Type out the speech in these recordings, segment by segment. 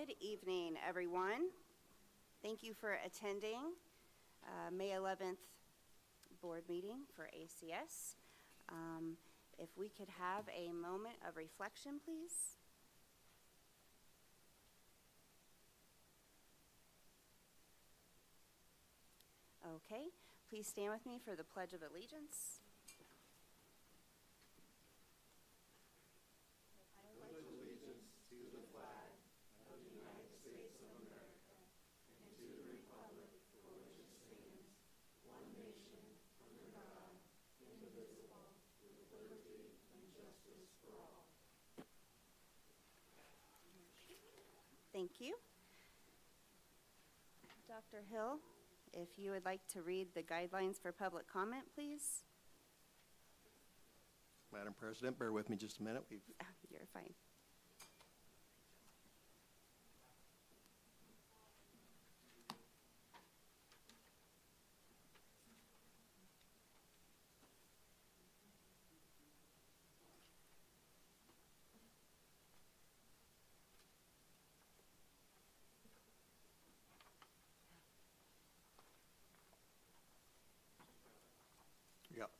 Good evening, everyone. Thank you for attending May 11th board meeting for ACS. If we could have a moment of reflection, please. Okay, please stand with me for the Pledge of Allegiance. Thank you. Dr. Hill, if you would like to read the guidelines for public comment, please. Madam President, bear with me just a minute. You're fine.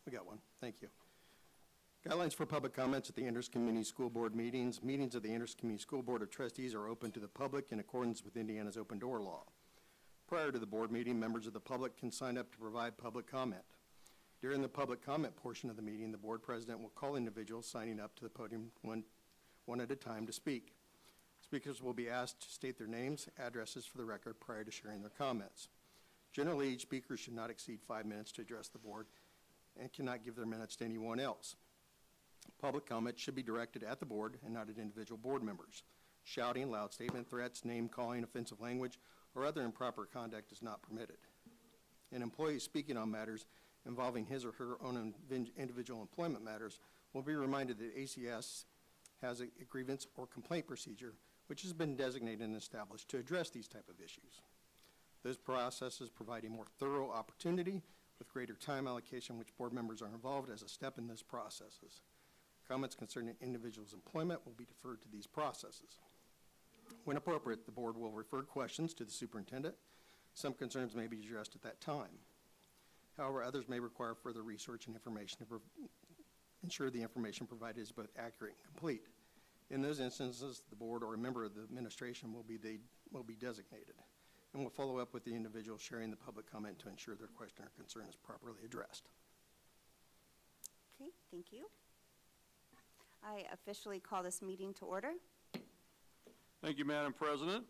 We got one. Thank you. Guidelines for public comments at the Andrews Community School Board meetings. Meetings of the Andrews Community School Board of Trustees are open to the public in accordance with Indiana's open door law. Prior to the board meeting, members of the public can sign up to provide public comment. During the public comment portion of the meeting, the board president will call individuals signing up to the podium one at a time to speak. Speakers will be asked to state their names, addresses for the record prior to sharing their comments. Generally, each speaker should not exceed 5 minutes to address the board and cannot give their minutes to anyone else. Public comment should be directed at the board and not at individual board members. Shouting, loud statement, threats, name-calling, offensive language, or other improper conduct is not permitted. An employee speaking on matters involving his or her own individual employment matters will be reminded that ACS has a grievance or complaint procedure which has been designated and established to address these type of issues. Those processes provide a more thorough opportunity with greater time allocation which board members are involved as a step in those processes. Comments concerning individuals' employment will be deferred to these processes. When appropriate, the board will refer questions to the superintendent. Some concerns may be addressed at that time. However, others may require further research and information to ensure the information provided is both accurate and complete. In those instances, the board or a member of the administration will be designated and will follow up with the individual sharing the public comment to ensure their question or concern is properly addressed. Okay, thank you. I officially call this meeting to order. Thank you, Madam President.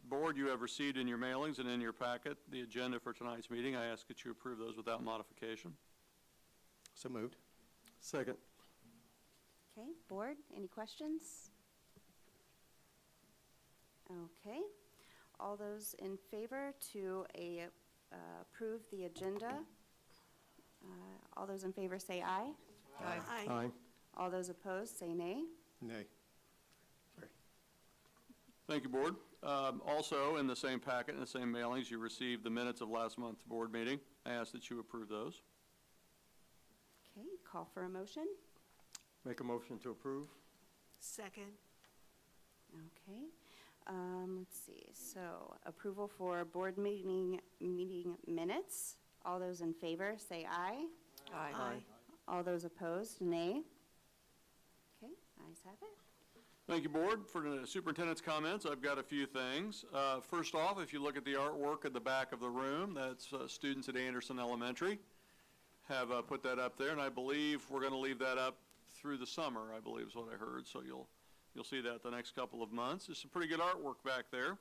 Board, you have received in your mailings and in your packet the agenda for tonight's meeting. I ask that you approve those without modification. So moved. Second. Okay, board, any questions? Okay. All those in favor to approve the agenda, all those in favor say aye. Aye. Aye. All those opposed say nay. Nay. Sorry. Thank you, Board. Also, in the same packet, in the same mailings, you received the minutes of last month's board meeting. I ask that you approve those. Okay, call for a motion. Make a motion to approve. Second. Okay. Let's see. So approval for board meeting minutes. All those in favor say aye. Aye. Aye. All those opposed, nay. Okay, ayes have it. Thank you, Board. For the superintendent's comments, I've got a few things. First off, if you look at the artwork at the back of the room, that's students at Anderson Elementary have put that up there, and I believe we're going to leave that up through the summer, I believe is what I heard, so you'll see that the next couple of months. There's some pretty good artwork back there.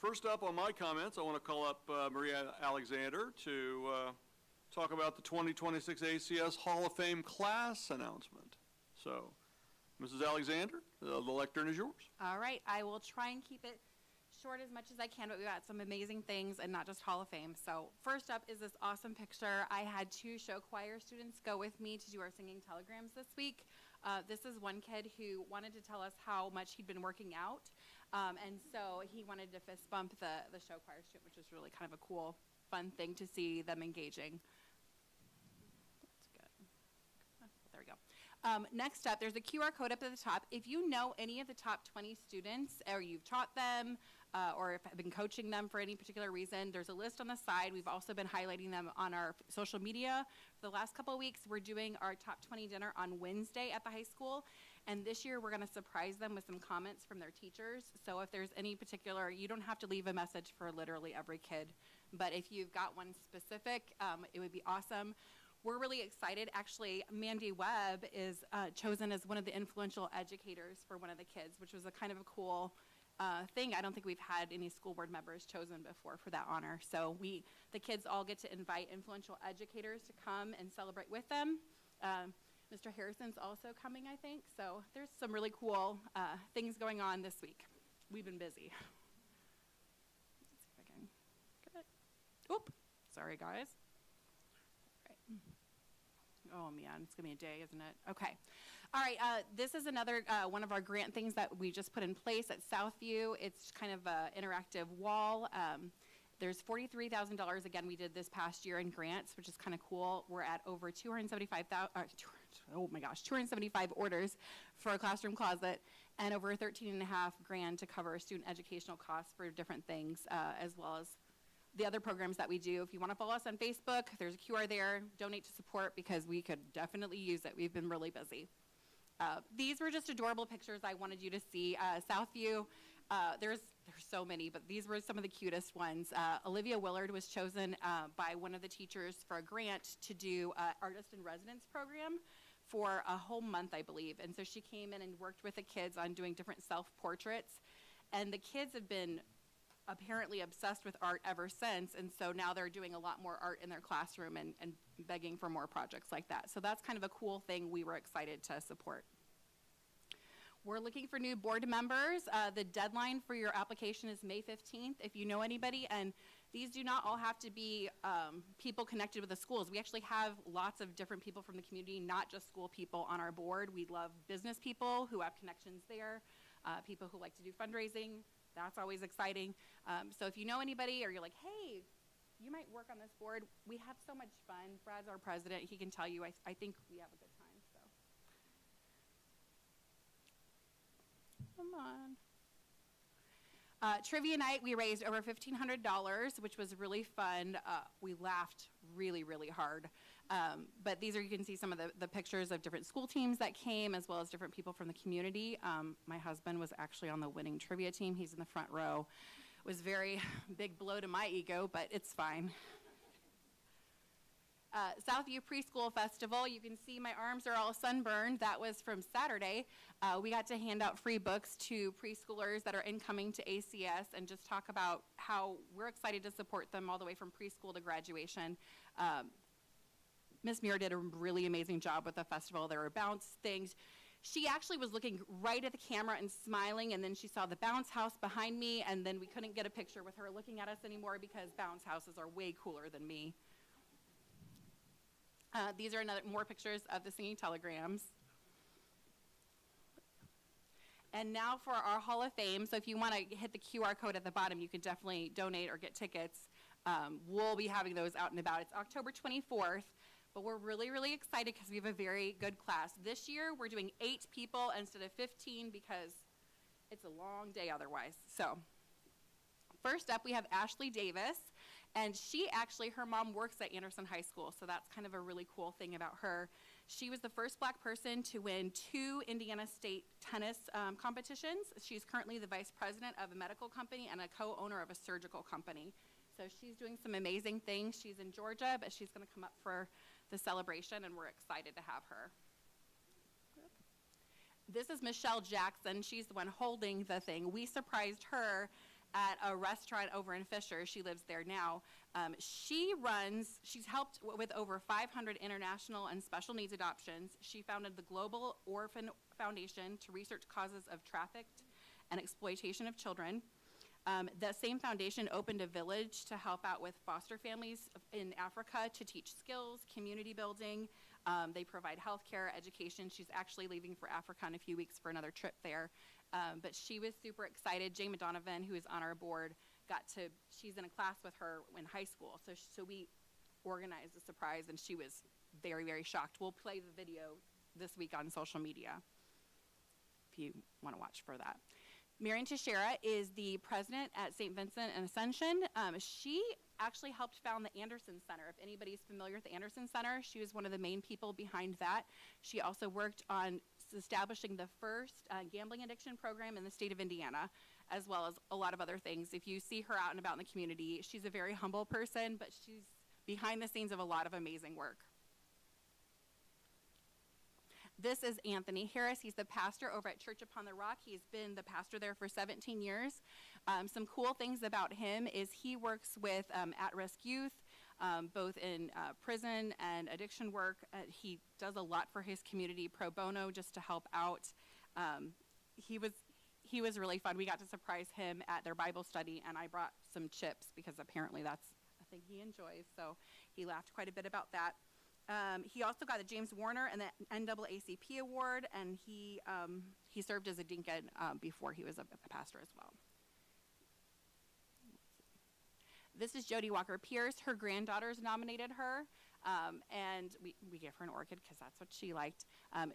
First up on my comments, I want to call up Maria Alexander to talk about the 2026 ACS Hall of Fame class announcement. So, Mrs. Alexander, the lectern is yours. All right, I will try and keep it short as much as I can, but we got some amazing things and not just Hall of Fame. So first up is this awesome picture. I had 2 show choir students go with me to do our singing telegrams this week. This is one kid who wanted to tell us how much he'd been working out, and so he wanted to fist bump the show choir student, which was really kind of a cool, fun thing to see them engaging. That's good. There we go. Next up, there's a QR code up at the top. If you know any of the top 20 students, or you've taught them, or have been coaching them for any particular reason, there's a list on the side. We've also been highlighting them on our social media. For the last couple of weeks, we're doing our top 20 dinner on Wednesday at the high school. And this year, we're going to surprise them with some comments from their teachers. So if there's any particular, you don't have to leave a message for literally every kid. But if you've got one specific, it would be awesome. We're really excited. Actually, Mandy Webb is chosen as one of the influential educators for one of the kids, which was a kind of a cool thing. I don't think we've had any school board members chosen before for that honor. So the kids all get to invite influential educators to come and celebrate with them. Mr. Harrison's also coming, I think. So there's some really cool things going on this week. We've been busy. Let's see if I can get it. Oop, sorry guys. Oh man, it's gonna be a day, isn't it? Okay. All right, this is another one of our grant things that we just put in place at Southview. It's kind of an interactive wall. There's $43,000 again we did this past year in grants, which is kind of cool. We're at over 275 orders for a classroom closet and over $13.5 grand to cover student educational costs for different things, as well as the other programs that we do. If you want to follow us on Facebook, there's a QR there. Donate to support because we could definitely use it. We've been really busy. These were just adorable pictures I wanted you to see. Southview, there's so many, but these were some of the cutest ones. Olivia Willard was chosen by one of the teachers for a grant to do Artist in Residence program for a whole month, I believe. And so she came in and worked with the kids on doing different self-portraits. And the kids have been apparently obsessed with art ever since, and so now they're doing a lot more art in their classroom and begging for more projects like that. So that's kind of a cool thing we were excited to support. We're looking for new board members. The deadline for your application is May 15th. If you know anybody, and these do not all have to be people connected with the schools. We actually have lots of different people from the community, not just school people on our board. We love business people who have connections there, people who like to do fundraising. That's always exciting. So if you know anybody or you're like, hey, you might work on this board, we have so much fun. Brad's our president. He can tell you, I think we have a good time. So come on. Trivia night, we raised over $1,500, which was really fun. We laughed really, really hard. But these are, you can see some of the pictures of different school teams that came, as well as different people from the community. My husband was actually on the winning trivia team. He's in the front row. It was very big blow to my ego, but it's fine. Southview Preschool Festival, you can see my arms are all sunburned. That was from Saturday. We got to hand out free books to preschoolers that are incoming to ACS and just talk about how we're excited to support them all the way from preschool to graduation. Miss Muir did a really amazing job with the festival. There were bounce things. She actually was looking right at the camera and smiling, and then she saw the bounce house behind me, and then we couldn't get a picture with her looking at us anymore because bounce houses are way cooler than me. These are more pictures of the singing telegrams. And now for our Hall of Fame. So if you want to hit the QR code at the bottom, you can definitely donate or get tickets. We'll be having those out and about. It's October 24th. But we're really, really excited because we have a very good class. This year, we're doing 8 people instead of 15 because it's a long day otherwise. So first up, we have Ashley Davis. And her mom works at Anderson High School, so that's kind of a really cool thing about her. She was the first Black person to win 2 Indiana State tennis competitions. She's currently the vice president of a medical company and a co-owner of a surgical company. So she's doing some amazing things. She's in Georgia, but she's going to come up for the celebration, and we're excited to have her. This is Michelle Jackson. She's the one holding the thing. We surprised her at a restaurant over in Fisher. She lives there now. She's helped with over 500 international and special needs adoptions. She founded the Global Orphan Foundation to research causes of trafficked and exploitation of children. The same foundation opened a village to help out with foster families in Africa to teach skills, community building. They provide healthcare, education. She's actually leaving for Africa in a few weeks for another trip there. But she was super excited. Jay Donovan, who is on our board, she's in a class with her in high school. So we organized a surprise, and she was very, very shocked. We'll play the video this week on social media, if you want to watch for that. Marian Teixeira is the president at St. Vincent and Ascension. She actually helped found the Anderson Center. If anybody's familiar with the Anderson Center, she was one of the main people behind that. She also worked on establishing the first gambling addiction program in the state of Indiana, as well as a lot of other things. If you see her out and about in the community, she's a very humble person, but she's behind the scenes of a lot of amazing work. This is Anthony Harris. He's the pastor over at Church Upon the Rock. He's been the pastor there for 17 years. Some cool things about him is he works with at-risk youth, both in prison and addiction work. He does a lot for his community pro bono just to help out. He was really fun. We got to surprise him at their Bible study, and I brought some chips because apparently that's a thing he enjoys. So he laughed quite a bit about that. He also got the James Warner and the NAACP award, and he served as a deacon before he was a pastor as well. This is Jody Walker Pierce. Her granddaughters nominated her, and we gave her an orchid because that's what she liked.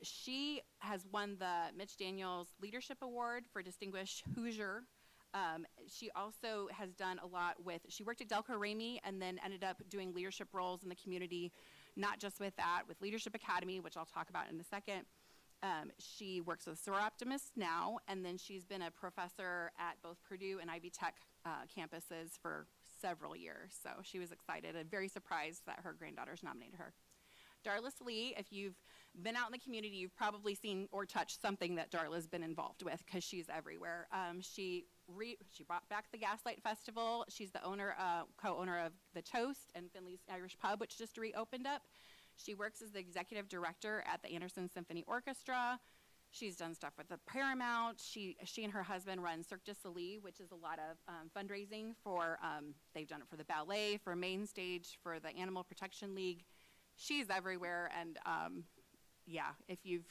She has won the Mitch Daniels Leadership Award for Distinguished Hoosier. She also has done a lot she worked at Delco Ramey and then ended up doing leadership roles in the community, not just with that, with Leadership Academy, which I'll talk about in a second. She works with Optimist now, and then she's been a professor at both Purdue and Ivy Tech campuses for several years. So she was excited and very surprised that her granddaughters nominated her. Darla's Lee, if you've been out in the community, you've probably seen or touched something that Darla's been involved with because she's everywhere. She brought back the Gaslight Festival. She's the co-owner of the Toast and Finley's Irish Pub, which just reopened up. She works as the executive director at the Anderson Symphony Orchestra. She's done stuff with the Paramount. She and her husband run Cirque du Soleil, which is a lot of fundraising for, they've done it for the ballet, for Main Stage, for the Animal Protection League. She's everywhere, and yeah, if you've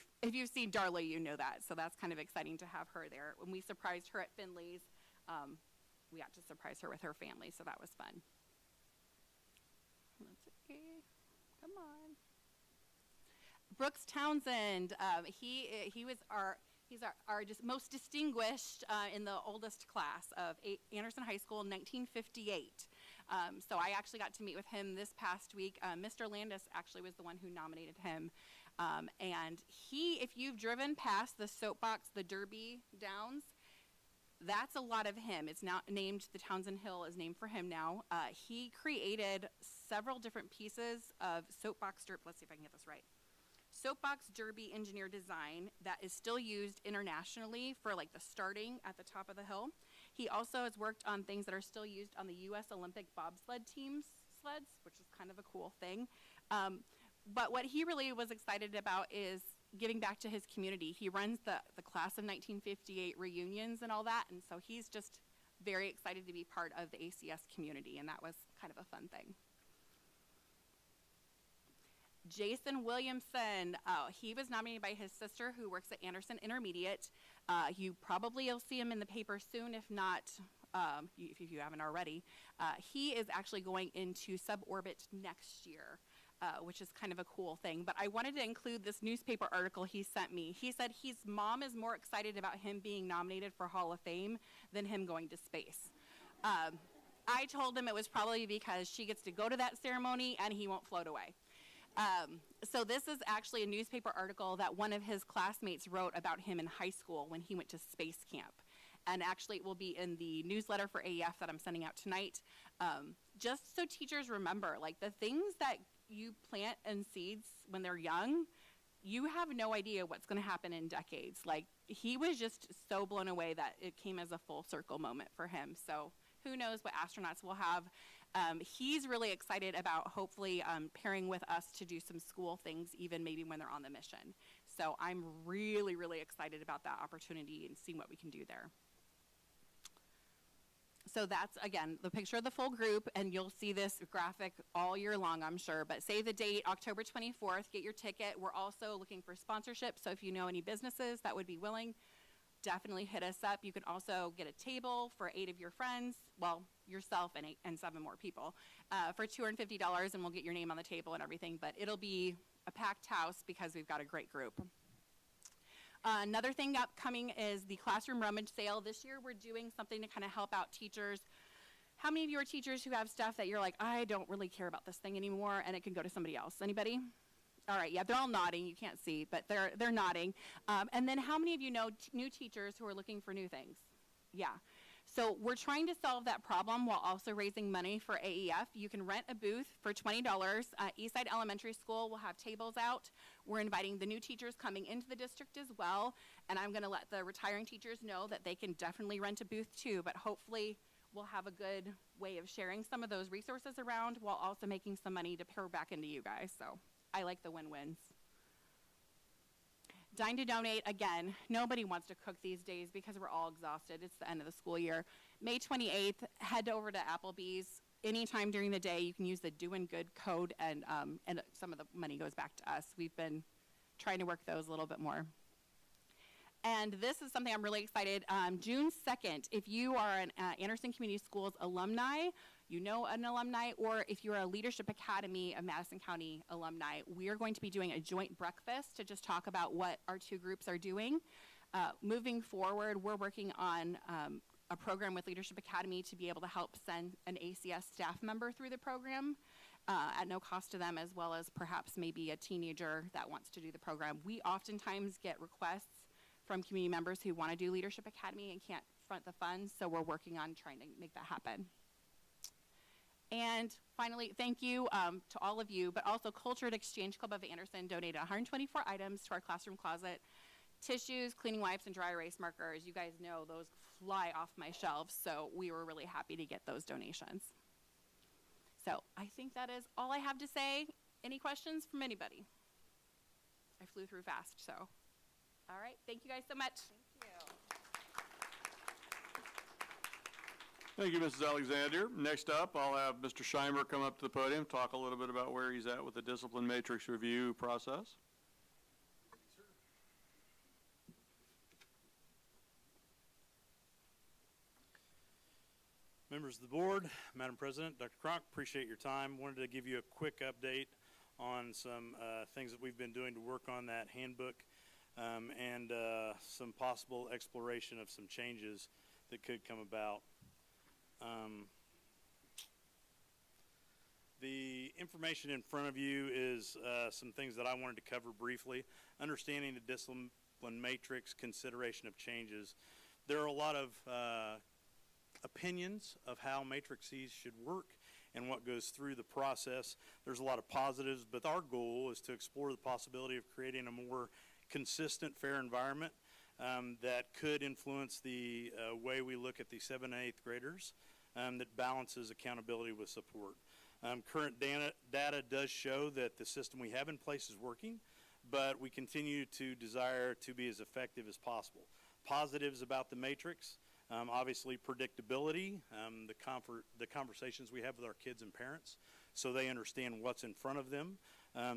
seen Darla, you know that. So that's kind of exciting to have her there. When we surprised her at Finley's, we got to surprise her with her family, so that was fun. Let's see. Come on. Brooks Townsend, he's our just most distinguished in the oldest class of Anderson High School in 1958. So I actually got to meet with him this past week. Mr. Landis actually was the one who nominated him. And if you've driven past the Soapbox, the Derby Downs, that's a lot of him. It's now named, the Townsend Hill is named for him now. He created several different pieces of Soapbox Derby, let's see if I can get this right. Soapbox Derby engineer design that is still used internationally for like the starting at the top of the hill. He also has worked on things that are still used on the U.S. Olympic bobsled team's sleds, which is kind of a cool thing. But what he really was excited about is giving back to his community. He runs the class of 1958 reunions and all that, and so he's just very excited to be part of the ACS community, and that was kind of a fun thing. Jason Williamson, he was nominated by his sister who works at Anderson Intermediate. You probably will see him in the paper soon, if not, if you haven't already. He is actually going into suborbit next year, which is kind of a cool thing. But I wanted to include this newspaper article he sent me. He said his mom is more excited about him being nominated for Hall of Fame than him going to space. I told him it was probably because she gets to go to that ceremony and he won't float away. So this is actually a newspaper article that one of his classmates wrote about him in high school when he went to space camp. And actually it will be in the newsletter for AEF that I'm sending out tonight. Just so teachers remember, like the things that you plant in seeds when they're young, you have no idea what's going to happen in decades. Like he was just so blown away that it came as a full circle moment for him. So who knows what astronauts will have. He's really excited about hopefully pairing with us to do some school things, even maybe when they're on the mission. So I'm really, really excited about that opportunity and seeing what we can do there. So that's, again, the picture of the full group, and you'll see this graphic all year long, I'm sure. But save the date, October 24th, get your ticket. We're also looking for sponsorship, so if you know any businesses that would be willing, definitely hit us up. You can also get a table for 8 of your friends, well, yourself and 7 more people, for $250, and we'll get your name on the table and everything. But it'll be a packed house because we've got a great group. Another thing upcoming is the classroom rummage sale. This year we're doing something to kind of help out teachers. How many of you are teachers who have stuff that you're like, I don't really care about this thing anymore, and it can go to somebody else? Anybody? All right, yeah, they're all nodding. You can't see, but they're nodding. And then how many of you know new teachers who are looking for new things? Yeah. So we're trying to solve that problem while also raising money for AEF. You can rent a booth for $20. Eastside Elementary School will have tables out. We're inviting the new teachers coming into the district as well, and I'm going to let the retiring teachers know that they can definitely rent a booth too, but hopefully we'll have a good way of sharing some of those resources around while also making some money to pour back into you guys. So I like the win-wins. Dine to donate, again, nobody wants to cook these days because we're all exhausted. It's the end of the school year. May 28th, head over to Applebee's. Anytime during the day, you can use the Doing Good code, and some of the money goes back to us. We've been trying to work those a little bit more. And this is something I'm really excited. June 2nd, if you are an Anderson Community Schools alumni, you know an alumni, or if you're a Leadership Academy of Madison County alumni, we are going to be doing a joint breakfast to just talk about what our 2 groups are doing. Moving forward, we're working on a program with Leadership Academy to be able to help send an ACS staff member through the program at no cost to them, as well as perhaps maybe a teenager that wants to do the program. We oftentimes get requests from community members who want to do Leadership Academy and can't front the funds, so we're working on trying to make that happen. And finally, thank you to all of you, but also Culture at Exchange Club of Anderson donated 124 items to our classroom closet. Tissues, cleaning wipes, and dry erase markers. You guys know those fly off my shelves, so we were really happy to get those donations. So I think that is all I have to say. Any questions from anybody? I flew through fast, so. All right, thank you guys so much. Thank you, Mrs. Alexander. Next up, I'll have Mr. Scheimer come up to the podium, talk a little bit about where he's at with the discipline matrix review process. Members of the board, Madam President, Dr. Cronk, appreciate your time. Wanted to give you a quick update on some things that we've been doing to work on that handbook and some possible exploration of some changes that could come about. The information in front of you is some things that I wanted to cover briefly. Understanding the discipline matrix, consideration of changes. There are a lot of opinions of how matrices should work and what goes through the process. There's a lot of positives, but our goal is to explore the possibility of creating a more consistent, fair environment that could influence the way we look at the 7th and 8th graders that balances accountability with support. Current data does show that the system we have in place is working, but we continue to desire to be as effective as possible. Positives about the matrix, obviously predictability, the conversations we have with our kids and parents, so they understand what's in front of them,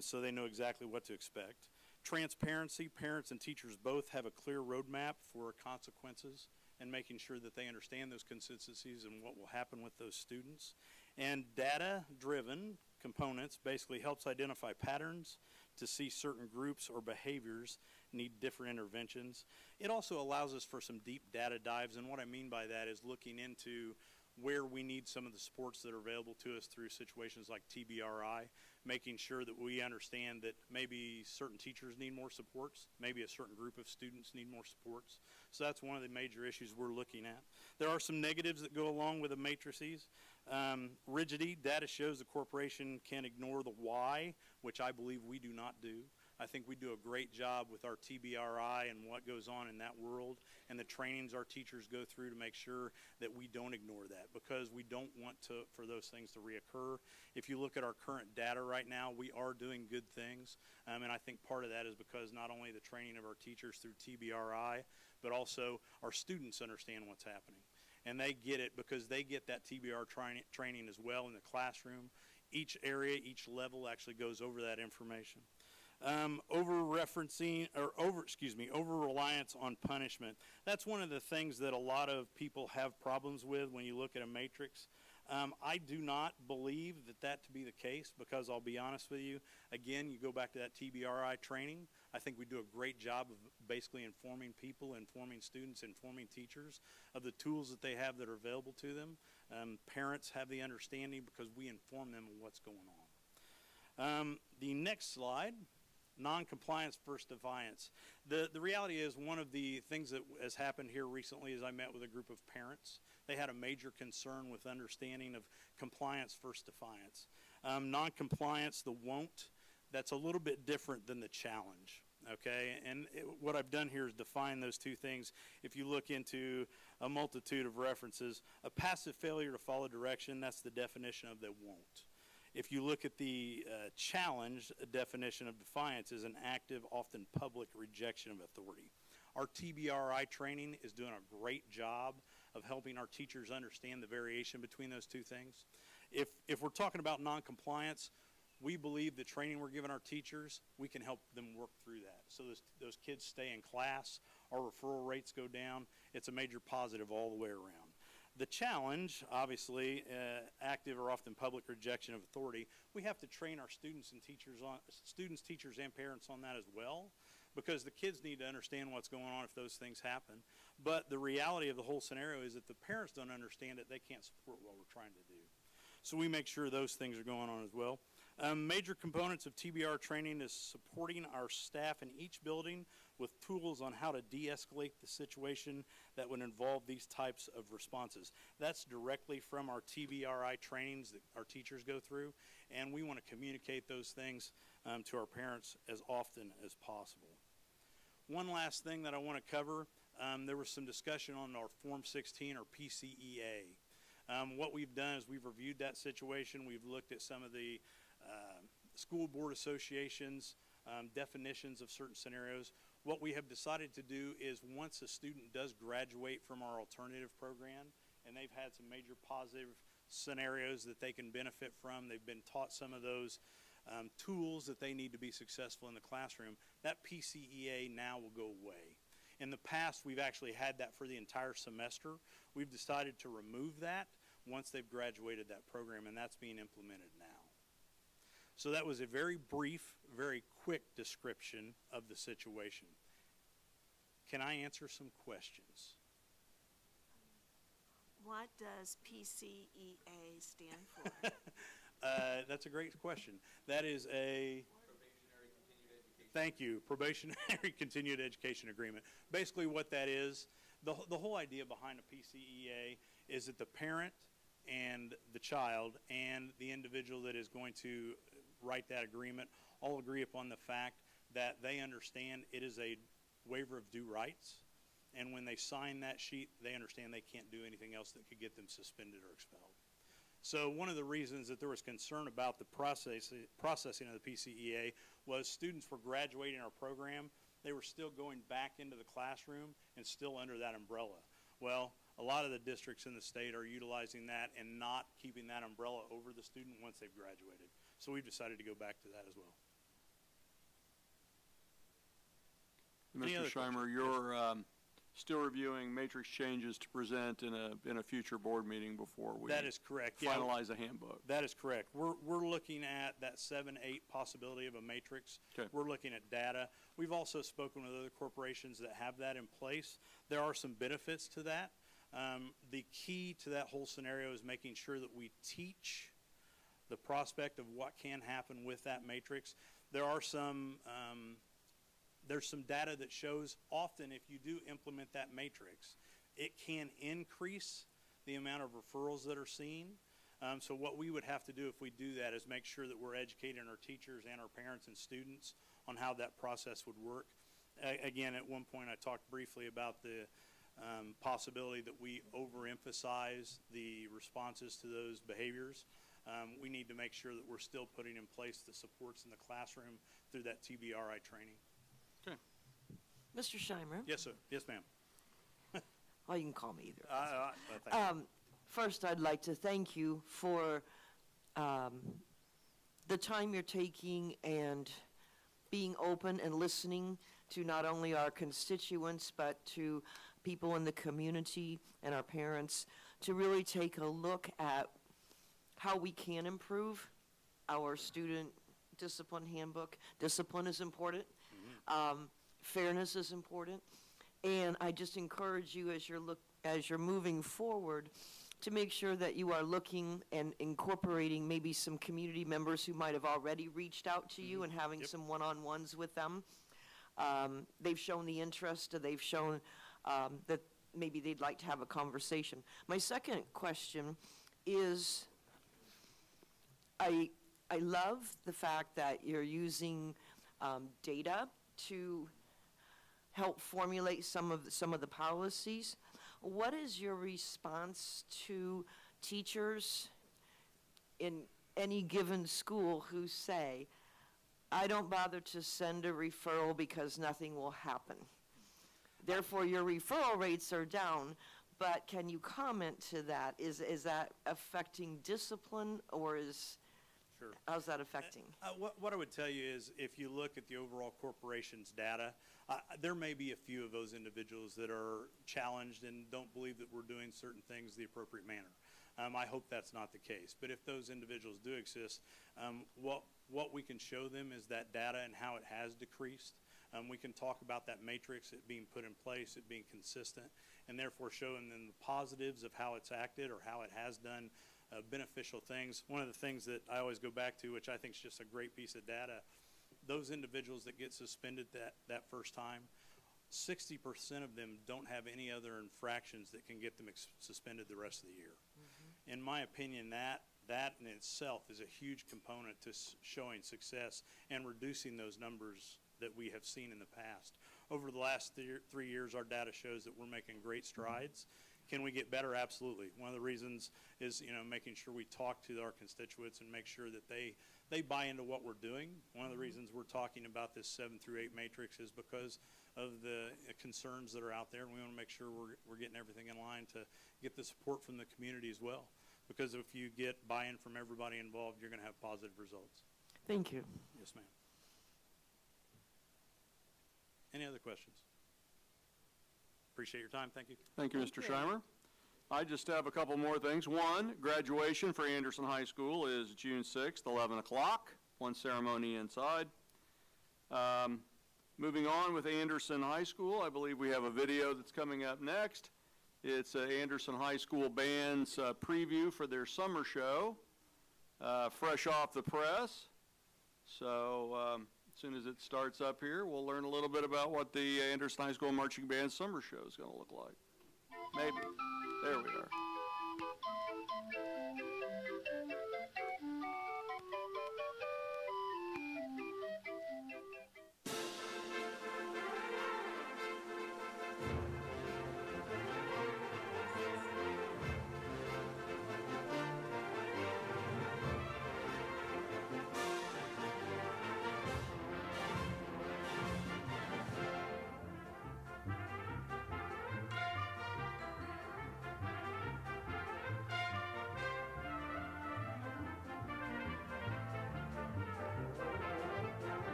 so they know exactly what to expect. Transparency, parents and teachers both have a clear roadmap for consequences and making sure that they understand those consistencies and what will happen with those students. And data-driven components basically helps identify patterns to see certain groups or behaviors need different interventions. It also allows us for some deep data dives, and what I mean by that is looking into where we need some of the supports that are available to us through situations like TBRI, making sure that we understand that maybe certain teachers need more supports, maybe a certain group of students need more supports. So that's one of the major issues we're looking at. There are some negatives that go along with the matrices. Rigidity, data shows the corporation can ignore the why, which I believe we do not do. I think we do a great job with our TBRI and what goes on in that world and the trainings our teachers go through to make sure that we don't ignore that, because we don't want for those things to reoccur. If you look at our current data right now, we are doing good things, and I think part of that is because not only the training of our teachers through TBRI, but also our students understand what's happening. And they get it because they get that TBR training as well in the classroom. Each area, each level actually goes over that information. over-reliance on punishment. That's one of the things that a lot of people have problems with when you look at a matrix. I do not believe that to be the case, because I'll be honest with you, again, you go back to that TBRI training. I think we do a great job of basically informing people, informing students, informing teachers of the tools that they have that are available to them. Parents have the understanding because we inform them of what's going on. The next slide, non-compliance versus defiance. The reality is, one of the things that has happened here recently is I met with a group of parents. They had a major concern with understanding of compliance versus defiance. Non-compliance, the won't, that's a little bit different than the challenge, okay? And what I've done here is define those two things. If you look into a multitude of references, a passive failure to follow direction, that's the definition of the won't. If you look at the challenge definition of defiance, is an active, often public rejection of authority. Our TBRI training is doing a great job of helping our teachers understand the variation between those two things. If we're talking about non-compliance, we believe the training we're giving our teachers, we can help them work through that. So those kids stay in class, our referral rates go down. It's a major positive all the way around. The challenge, obviously, active or often public rejection of authority, we have to train our students, teachers, and parents on that as well, because the kids need to understand what's going on if those things happen. But the reality of the whole scenario is that the parents don't understand it, they can't support what we're trying to do. So we make sure those things are going on as well. Major components of TBR training is supporting our staff in each building with tools on how to de-escalate the situation that would involve these types of responses. That's directly from our TBRI trainings that our teachers go through, and we want to communicate those things to our parents as often as possible. One last thing that I want to cover, there was some discussion on our Form 16 or PCEA. What we've done is we've reviewed that situation. We've looked at some of the school board associations, definitions of certain scenarios. What we have decided to do is, once a student does graduate from our alternative program and they've had some major positive scenarios that they can benefit from, they've been taught some of those tools that they need to be successful in the classroom, that PCEA now will go away. In the past, we've actually had that for the entire semester. We've decided to remove that once they've graduated that program, and that's being implemented now. So that was a very brief, very quick description of the situation. Can I answer some questions? What does PCEA stand for? That's a great question. That is a... Thank you. Probationary Continued Education Agreement. Basically what that is, the whole idea behind a PCEA is that the parent and the child and the individual that is going to write that agreement all agree upon the fact that they understand it is a waiver of due rights, and when they sign that sheet, they understand they can't do anything else that could get them suspended or expelled. So one of the reasons that there was concern about the processing of the PCEA was students were graduating our program, they were still going back into the classroom and still under that umbrella. Well, a lot of the districts in the state are utilizing that and not keeping that umbrella over the student once they've graduated. So we've decided to go back to that as well. Mr. Scheimer, you're still reviewing matrix changes to present in a future board meeting before we That is correct. finalize a handbook. That is correct. We're looking at that 7-8 possibility of a matrix. Okay. We're looking at data. We've also spoken with other corporations that have that in place. There are some benefits to that. The key to that whole scenario is making sure that we teach the prospect of what can happen with that matrix. There are some there's some data that shows often if you do implement that matrix, it can increase the amount of referrals that are seen. So what we would have to do if we do that is make sure that we're educating our teachers and our parents and students on how that process would work. Again, at one point I talked briefly about the possibility that we overemphasize the responses to those behaviors. We need to make sure that we're still putting in place the supports in the classroom through that TBRI training. Okay. Mr. Scheimer? Yes, sir. Yes, ma'am. Oh, you can call me either. Thank you. First, I'd like to thank you for the time you're taking and being open and listening to not only our constituents, but to people in the community and our parents, to really take a look at how we can improve our student discipline handbook. Discipline is important. Fairness is important. And I just encourage you as you're moving forward to make sure that you are looking and incorporating maybe some community members who might have already reached out to you and having some one-on-ones with them. They've shown the interest, or they've shown that maybe they'd like to have a conversation. My second question is, I love the fact that you're using data to help formulate some of the policies. What is your response to teachers in any given school who say, I don't bother to send a referral because nothing will happen? Therefore, your referral rates are down, but can you comment to that? Is that affecting discipline, or Sure. how's that affecting? What I would tell you is, if you look at the overall corporation's data, there may be a few of those individuals that are challenged and don't believe that we're doing certain things the appropriate manner. I hope that's not the case. But if those individuals do exist, what we can show them is that data and how it has decreased. We can talk about that matrix, it being put in place, it being consistent, and therefore showing them the positives of how it's acted or how it has done beneficial things. One of the things that I always go back to, which I think is just a great piece of data, those individuals that get suspended that first time, 60% of them don't have any other infractions that can get them suspended the rest of the year. In my opinion, that in itself is a huge component to showing success and reducing those numbers that we have seen in the past. Over the last 3 years, our data shows that we're making great strides. Can we get better? Absolutely. One of the reasons is, making sure we talk to our constituents and make sure that they buy into what we're doing. One of the reasons we're talking about this 7 through 8 matrix is because of the concerns that are out there, and we want to make sure we're getting everything in line to get the support from the community as well. Because if you get buy-in from everybody involved, you're going to have positive results. Thank you. Yes, ma'am. Any other questions? Appreciate your time. Thank you. Thank you, Mr. Scheimer. I just have a couple more things. One, graduation for Anderson High School is June 6th, 11 o'clock, one ceremony inside. Moving on with Anderson High School, I believe we have a video that's coming up next. It's Anderson High School Band's preview for their summer show, fresh off the press. So as soon as it starts up here, we'll learn a little bit about what the Anderson High School Marching Band summer show is going to look like. Maybe. There we are.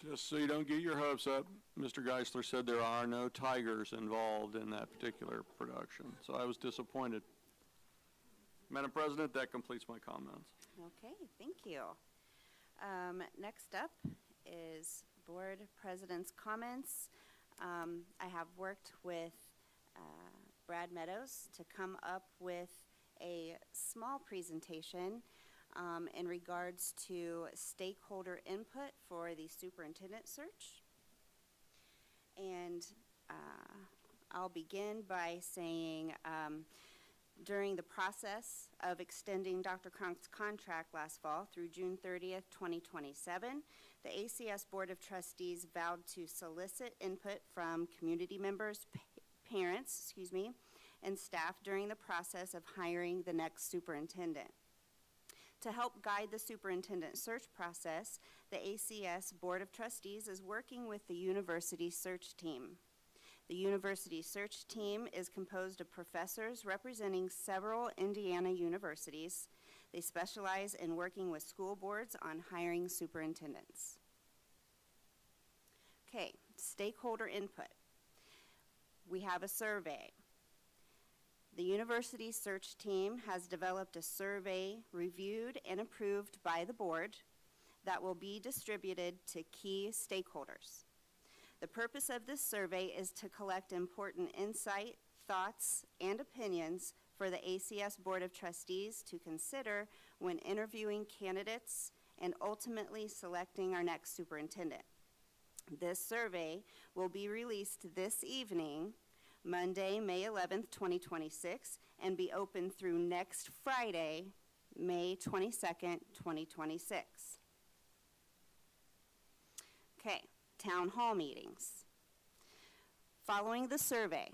Just so you don't get your hopes up, Mr. Geisler said there are no tigers involved in that particular production, so I was disappointed. Madam President, that completes my comments. Okay, thank you. Next up is Board President's comments. I have worked with Brad Meadows to come up with a small presentation in regards to stakeholder input for the superintendent search. And I'll begin by saying during the process of extending Dr. Cronk's contract last fall through June 30th, 2027, the ACS Board of Trustees vowed to solicit input from community members, parents, and staff during the process of hiring the next superintendent. To help guide the superintendent search process, the ACS Board of Trustees is working with the university search team. The university search team is composed of professors representing several Indiana universities. They specialize in working with school boards on hiring superintendents. Okay, stakeholder input. We have a survey. The university search team has developed a survey reviewed and approved by the board that will be distributed to key stakeholders. The purpose of this survey is to collect important insight, thoughts, and opinions for the ACS Board of Trustees to consider when interviewing candidates and ultimately selecting our next superintendent. This survey will be released this evening, Monday, May 11th, 2026, and be open through next Friday, May 22nd, 2026. Okay. Town hall meetings. Following the survey,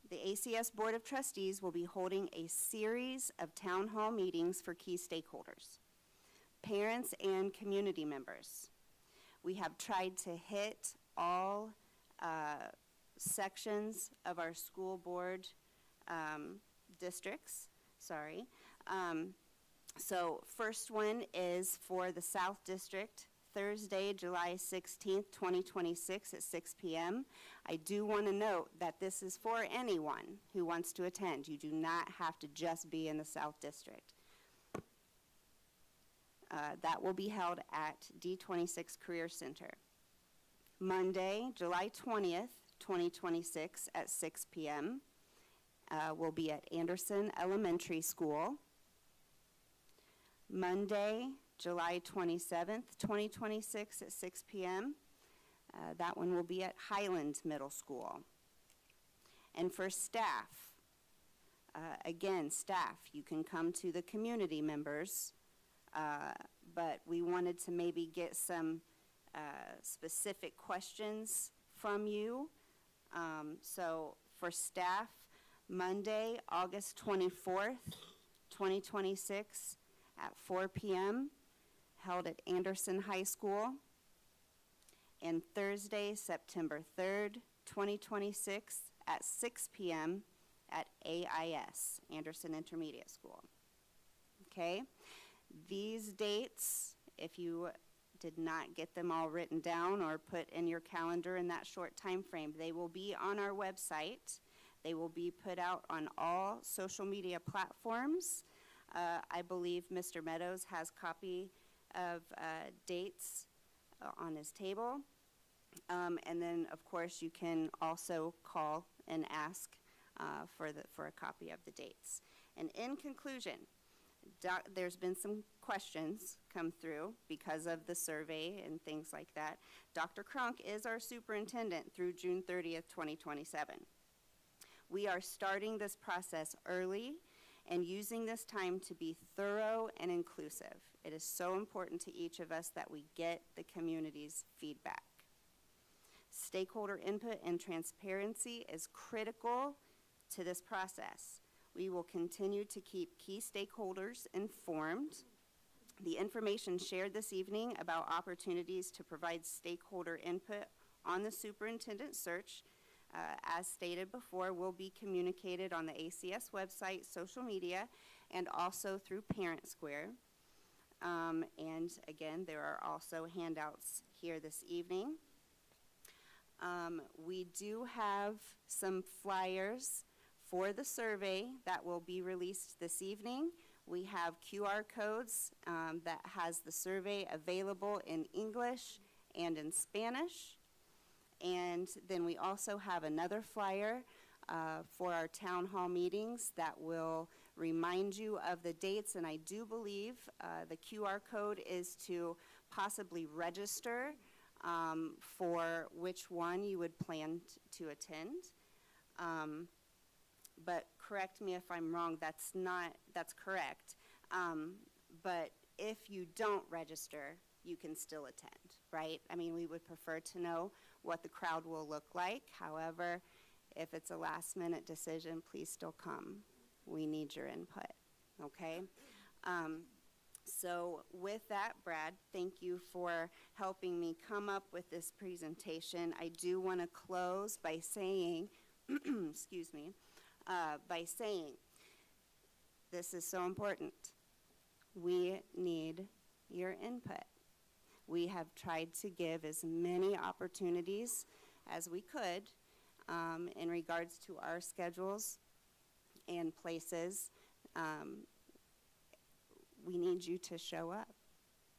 the ACS Board of Trustees will be holding a series of town hall meetings for key stakeholders, parents, and community members. We have tried to hit all sections of our school board districts, so first one is for the South District, Thursday, July 16th, 2026 at 6 p.m. I do want to note that this is for anyone who wants to attend. You do not have to just be in the South District. That will be held at D26 Career Center. Monday, July 20th, 2026 at 6 p.m. Will be at Anderson Elementary School. Monday, July 27th, 2026 at 6 p.m. That one will be at Highland Middle School. And for staff, again, staff, you can come to the community members, but we wanted to maybe get some specific questions from you. So for staff, Monday, August 24th, 2026 at 4 p.m., held at Anderson High School, and Thursday, September 3rd, 2026 at 6 p.m. at AIS, Anderson Intermediate School. Okay, these dates, if you did not get them all written down or put in your calendar in that short time frame, they will be on our website. They will be put out on all social media platforms. I believe Mr. Meadows has copy of dates on his table. And then, of course, you can also call and ask for a copy of the dates. And in conclusion, there's been some questions come through because of the survey and things like that. Dr. Cronk is our superintendent through June 30th, 2027. We are starting this process early and using this time to be thorough and inclusive. It is so important to each of us that we get the community's feedback. Stakeholder input and transparency is critical to this process. We will continue to keep key stakeholders informed. The information shared this evening about opportunities to provide stakeholder input on the superintendent search, as stated before, will be communicated on the ACS website, social media, and also through Parent Square. And again, there are also handouts here this evening. We do have some flyers For the survey that will be released this evening, we have QR codes that has the survey available in English and in Spanish. And then we also have another flyer for our town hall meetings that will remind you of the dates. And I do believe the QR code is to possibly register for which one you would plan to attend. But correct me if I'm wrong, that's correct. But if you don't register, you can still attend, right? I mean, we would prefer to know what the crowd will look like. However, if it's a last minute decision, please still come. We need your input, okay? So with that, Brad, thank you for helping me come up with this presentation. I do want to close by saying, excuse me, by saying this is so important. We need your input. We have tried to give as many opportunities as we could in regards to our schedules and places. We need you to show up.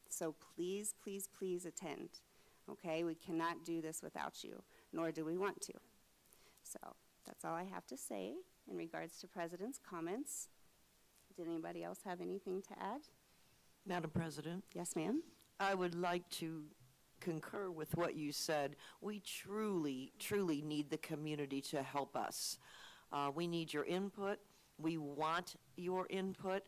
So please, please, please attend, okay? We cannot do this without you, nor do we want to. So that's all I have to say in regards to President's comments. Did anybody else have anything to add? Madam President, Yes, ma'am. I would like to concur with what you said. We truly, truly need the community to help us. We need your input. We want your input.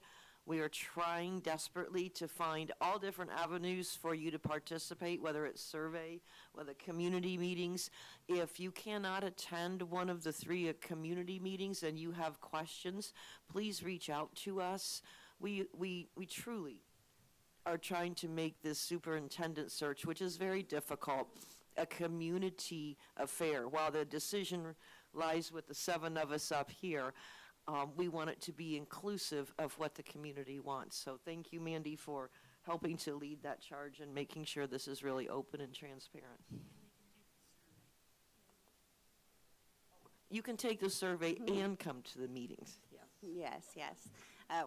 We are trying desperately to find all different avenues for you to participate, whether it's survey, whether community meetings. If you cannot attend one of the 3 community meetings and you have questions, please reach out to us. We truly are trying to make this superintendent search, which is very difficult, a community affair. While the decision lies with the 7 of us up here, we want it to be inclusive of what the community wants. So thank you, Mandy, for helping to lead that charge and making sure this is really open and transparent. You can take the survey and come to the meetings. Yes, yes.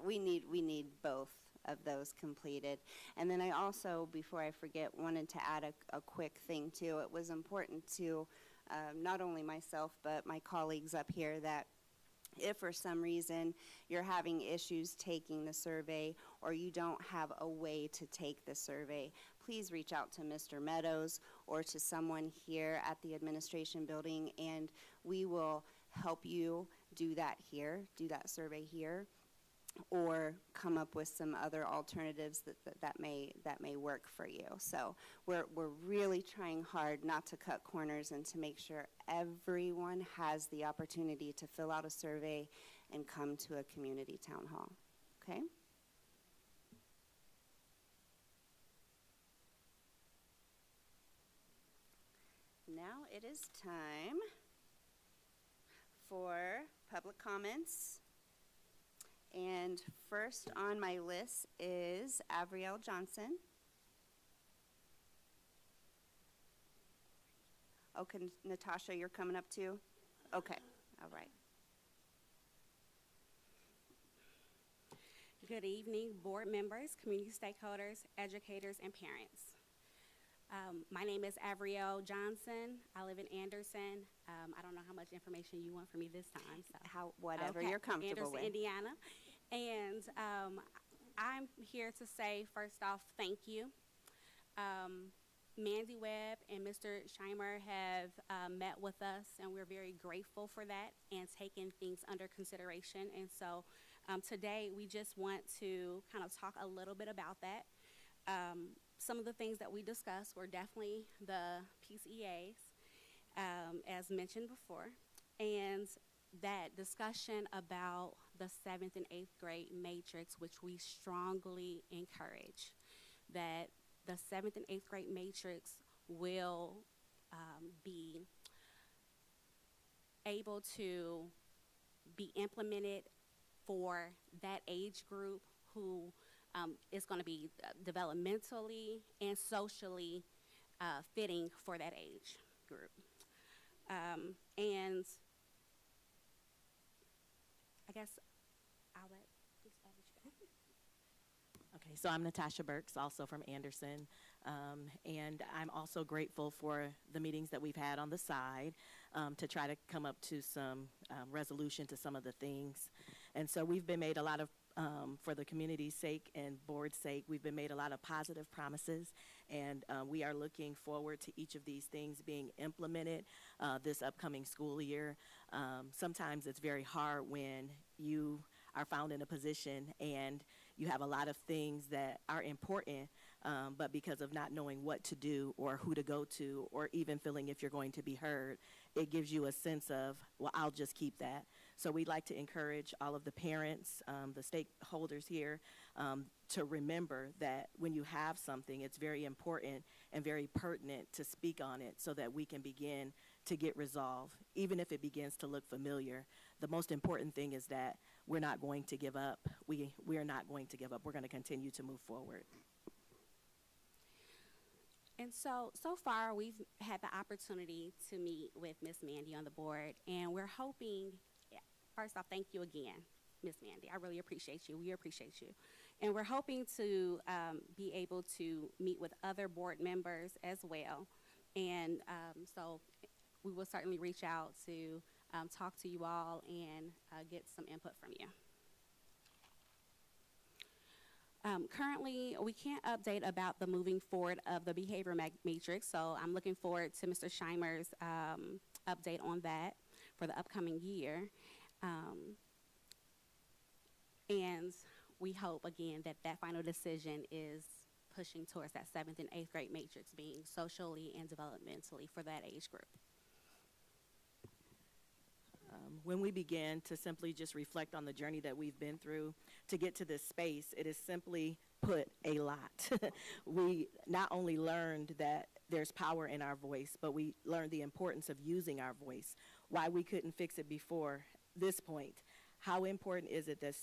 We need both of those completed. And then I also, before I forget, wanted to add a quick thing too. It was important to not only myself, but my colleagues up here, that if for some reason you're having issues taking the survey or you don't have a way to take the survey, please reach out to Mr. Meadows or to someone here at the administration building, and we will help you do that survey here, or come up with some other alternatives that may work for you. So we're really trying hard not to cut corners and to make sure everyone has the opportunity to fill out a survey and come to a community town hall, okay? Now it is time for public comments. And first on my list is Avriel Johnson. Okay, Natasha, you're coming up too? Okay, all right. Good evening, board members, community stakeholders, educators, and parents. My name is Avriel Johnson. I live in Anderson. I don't know how much information you want from me this time. So. Whatever you're comfortable Anderson, with. Indiana. And I'm here to say, first off, thank you. Mandy Webb and Mr. Scheimer have met with us, and we're very grateful for that and taking things under consideration. And so today we just want to kind of talk a little bit about that. Some of the things that we discussed were definitely the PCEAs, as mentioned before, and that discussion about the 7th and 8th grade matrix, which we strongly encourage, that the 7th and 8th grade matrix will be able to be implemented for that age group who is going to be developmentally and socially fitting for that age group. And I guess I'll let this you go. Okay, so I'm Natasha Burks, also from Anderson, and I'm also grateful for the meetings that we've had on the side to try to come up to some resolution to some of the things. And so we've been made a lot of, for the community's sake and board's sake, we've been made a lot of positive promises, and we are looking forward to each of these things being implemented this upcoming school year. Sometimes it's very hard when you are found in a position and you have a lot of things that are important, but because of not knowing what to do or who to go to or even feeling if you're going to be heard, it gives you a sense of, well, I'll just keep that. So we'd like to encourage all of the parents, the stakeholders here, to remember that when you have something, it's very important and very pertinent to speak on it so that we can begin to get resolved, even if it begins to look familiar. The most important thing is that we're not going to give up. We are not going to give up. We're going to continue to move forward. And so far, we've had the opportunity to meet with Miss Mandy on the board, and we're hoping, first off, thank you again, Miss Mandy. I really appreciate you. We appreciate you. And we're hoping to be able to meet with other board members as well. And so we will certainly reach out to talk to you all and get some input from you. Currently, we can't update about the moving forward of the behavior matrix, so I'm looking forward to Mr. Scheimer's update on that for the upcoming year. And we hope, again, that that final decision is pushing towards that 7th and 8th grade matrix being socially and developmentally for that age group. When we begin to simply just reflect on the journey that we've been through to get to this space, it is simply put a lot. We not only learned that there's power in our voice, but we learned the importance of using our voice, why we couldn't fix it before this point. How important is it that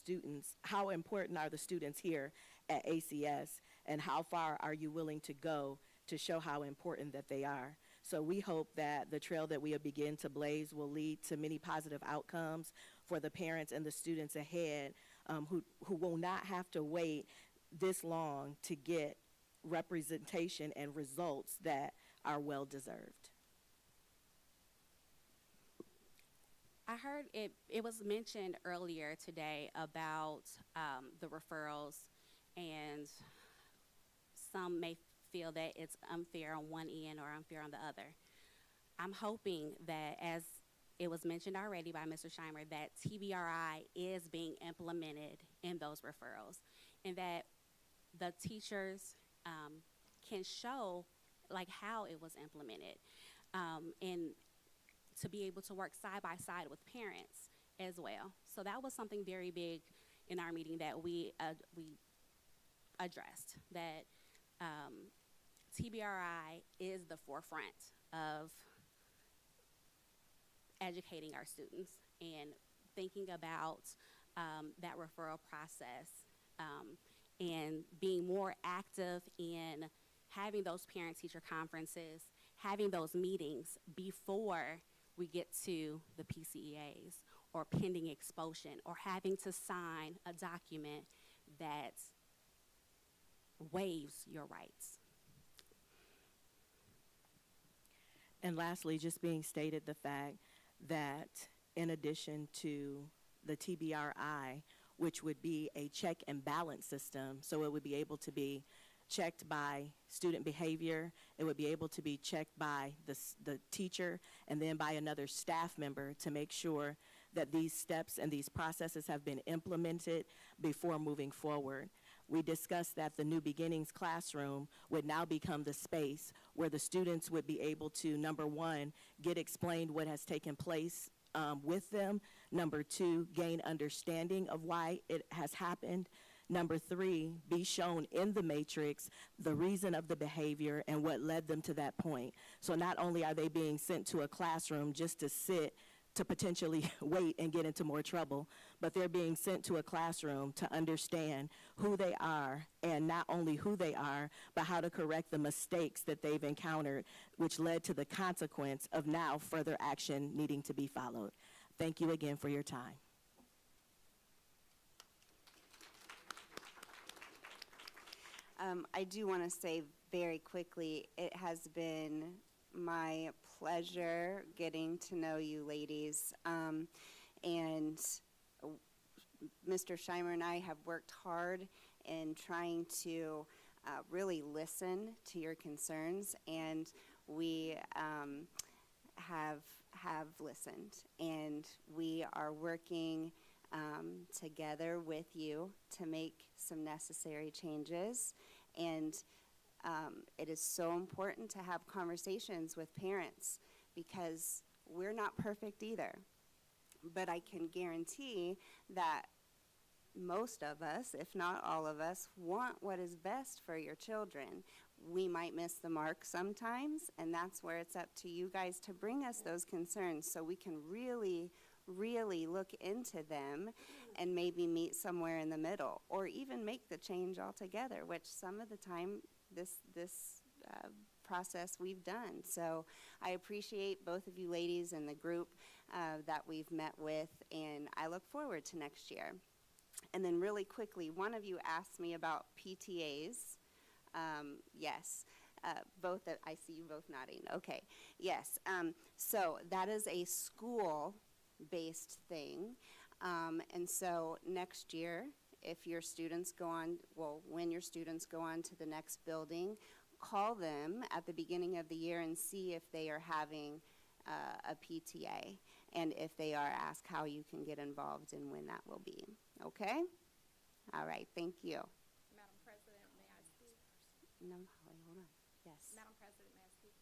how important are the students here at ACS, and how far are you willing to go to show how important that they are? So we hope that the trail that we begin to blaze will lead to many positive outcomes for the parents and the students ahead who will not have to wait this long to get representation and results that are well deserved. I heard it was mentioned earlier today about the referrals, and some may feel that it's unfair on one end or unfair on the other. I'm hoping that, as it was mentioned already by Mr. Scheimer, that TBRI is being implemented in those referrals, and that the teachers can show like how it was implemented, and to be able to work side by side with parents as well. So that was something very big in our meeting that we addressed, that TBRI is the forefront of educating our students and thinking about that referral process and being more active in having those parent-teacher conferences, having those meetings before we get to the PCEAs or pending expulsion, or having to sign a document that waives your rights. And lastly, just being stated the fact that in addition to the TBRI, which would be a check and balance system, so it would be able to be checked by student behavior, it would be able to be checked by the teacher and then by another staff member to make sure that these steps and these processes have been implemented before moving forward. We discussed that the New Beginnings classroom would now become the space where the students would be able to, number one, get explained what has taken place with them. Number two, gain understanding of why it has happened. Number three, be shown in the matrix the reason of the behavior and what led them to that point. So not only are they being sent to a classroom just to sit, to potentially wait and get into more trouble, but they're being sent to a classroom to understand who they are, and not only who they are, but how to correct the mistakes that they've encountered, which led to the consequence of now further action needing to be followed. Thank you again for your time. I do want to say very quickly, it has been my pleasure getting to know you ladies. And Mr. Scheimer and I have worked hard in trying to really listen to your concerns, and we have listened, and we are working together with you to make some necessary changes. And it is so important to have conversations with parents, because we're not perfect either. But I can guarantee that most of us, if not all of us, want what is best for your children. We might miss the mark sometimes, and that's where it's up to you guys to bring us those concerns so we can really look into them and maybe meet somewhere in the middle, or even make the change altogether, which some of the time this process we've done. So I appreciate both of you ladies and the group that we've met with, and I look forward to next year. And then really quickly, one of you asked me about PTAs. Yes, I see you both nodding. Okay, yes. So that is a school-based thing. And so next year, if your students go on, when your students go on to the next building, call them at the beginning of the year and see if they are having a PTA. And if they are, ask how you can get involved and when that will be. Okay? All right, thank you. Madam President, may I speak? No, Holly, hold on. Yes. Madam President, may I speak?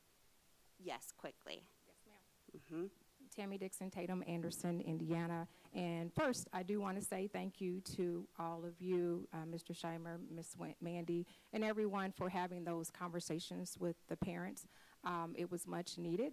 Yes, quickly. Yes, ma'am. Mm-hmm. Tammy Dixon Tatum, Anderson, Indiana. And first, I do want to say thank you to all of you, Mr. Scheimer, Ms. Mandy, and everyone for having those conversations with the parents. It was much needed,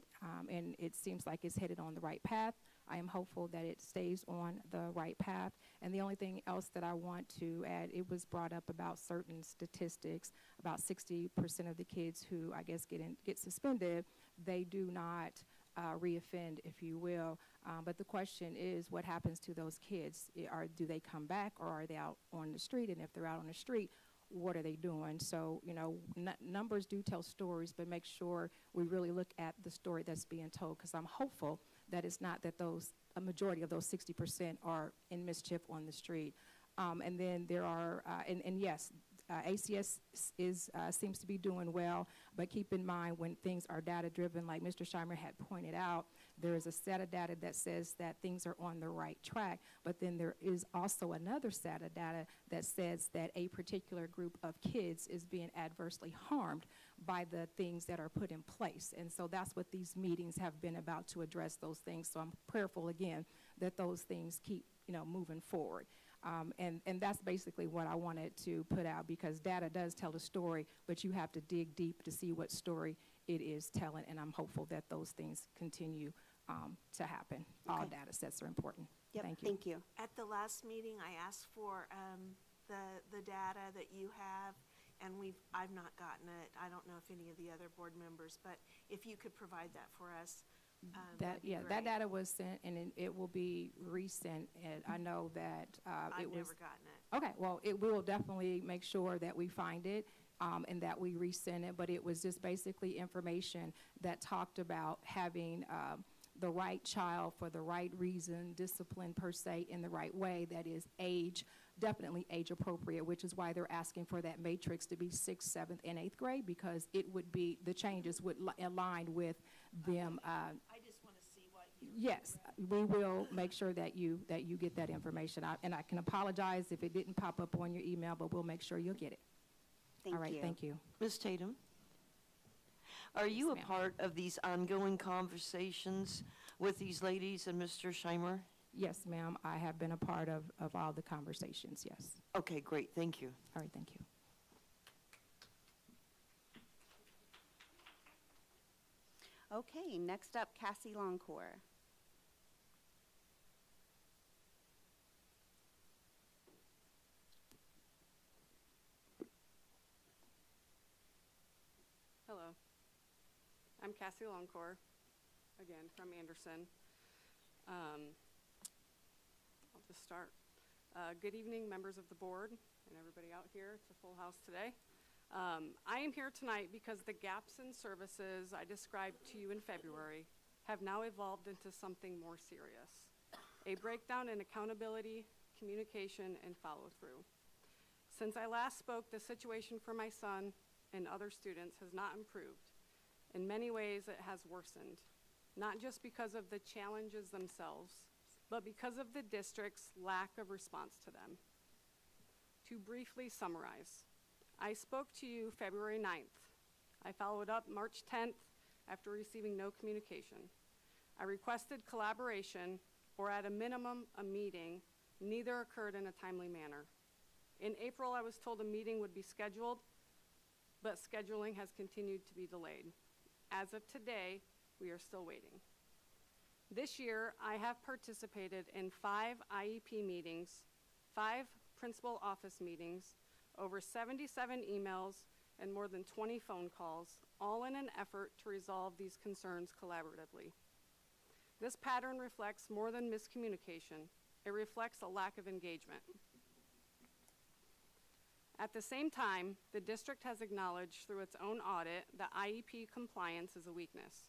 and it seems like it's headed on the right path. I am hopeful that it stays on the right path. And the only thing else that I want to add, it was brought up about certain statistics. About 60% of the kids who, I guess, get suspended, they do not reoffend, if you will. But the question is, what happens to those kids? Do they come back, or are they out on the street? And if they're out on the street, what are they doing? So, you know, numbers do tell stories, but make sure we really look at the story that's being told, because I'm hopeful that it's not that a majority of those 60% are in mischief on the street. And then there are, and yes, ACS seems to be doing well, but keep in mind when things are data-driven, like Mr. Scheimer had pointed out, there is a set of data that says that things are on the right track, but then there is also another set of data that says that a particular group of kids is being adversely harmed by the things that are put in place. And so that's what these meetings have been about, to address those things. So I'm prayerful, again, that those things keep, moving forward. And that's basically what I wanted to put out, because data does tell a story, but you have to dig deep to see what story it is telling, and I'm hopeful that those things continue to happen. Okay. All data sets are important. Yep, thank you. Thank you. At the last meeting, I asked for the data that you have, and I've not gotten it. I don't know if any of the other board members, but if you could provide that for us. That data was sent, and it will be resent. And I know that I've never gotten it. Okay, well, we will definitely make sure that we find it and that we resend it. But it was just basically information that talked about having the right child for the right reason, discipline per se in the right way, that is definitely age appropriate, which is why they're asking for that matrix to be 6th, 7th, and 8th grade, because it would be, the changes would align with them. I just want to see what you. Yes, we will make sure that you get that information. And I can apologize if it didn't pop up on your email, but we'll make sure you'll get it. Thank you. All right, thank you. Ms. Tatum, are you a part of these ongoing conversations with these ladies and Mr. Scheimer? Yes, ma'am. I have been a part of all the conversations, yes. Okay, great. Thank you. All right, thank you. Okay, next up, Cassie Longcore. Hello. I'm Cassie Longcore, again, from Anderson. I'll just start. Good evening, members of the board and everybody out here. It's a full house today. I am here tonight because the gaps in services I described to you in February have now evolved into something more serious. A breakdown in accountability, communication, and follow-through. Since I last spoke, the situation for my son and other students has not improved. In many ways, it has worsened, not just because of the challenges themselves, but because of the district's lack of response to them. To briefly summarize, I spoke to you February 9th. I followed up March 10th after receiving no communication. I requested collaboration, or at a minimum, a meeting. Neither occurred in a timely manner. In April, I was told a meeting would be scheduled, but scheduling has continued to be delayed. As of today, we are still waiting. This year, I have participated in 5 IEP meetings, 5 principal office meetings, over 77 emails, and more than 20 phone calls, all in an effort to resolve these concerns collaboratively. This pattern reflects more than miscommunication. It reflects a lack of engagement. At the same time, the district has acknowledged through its own audit that IEP compliance is a weakness.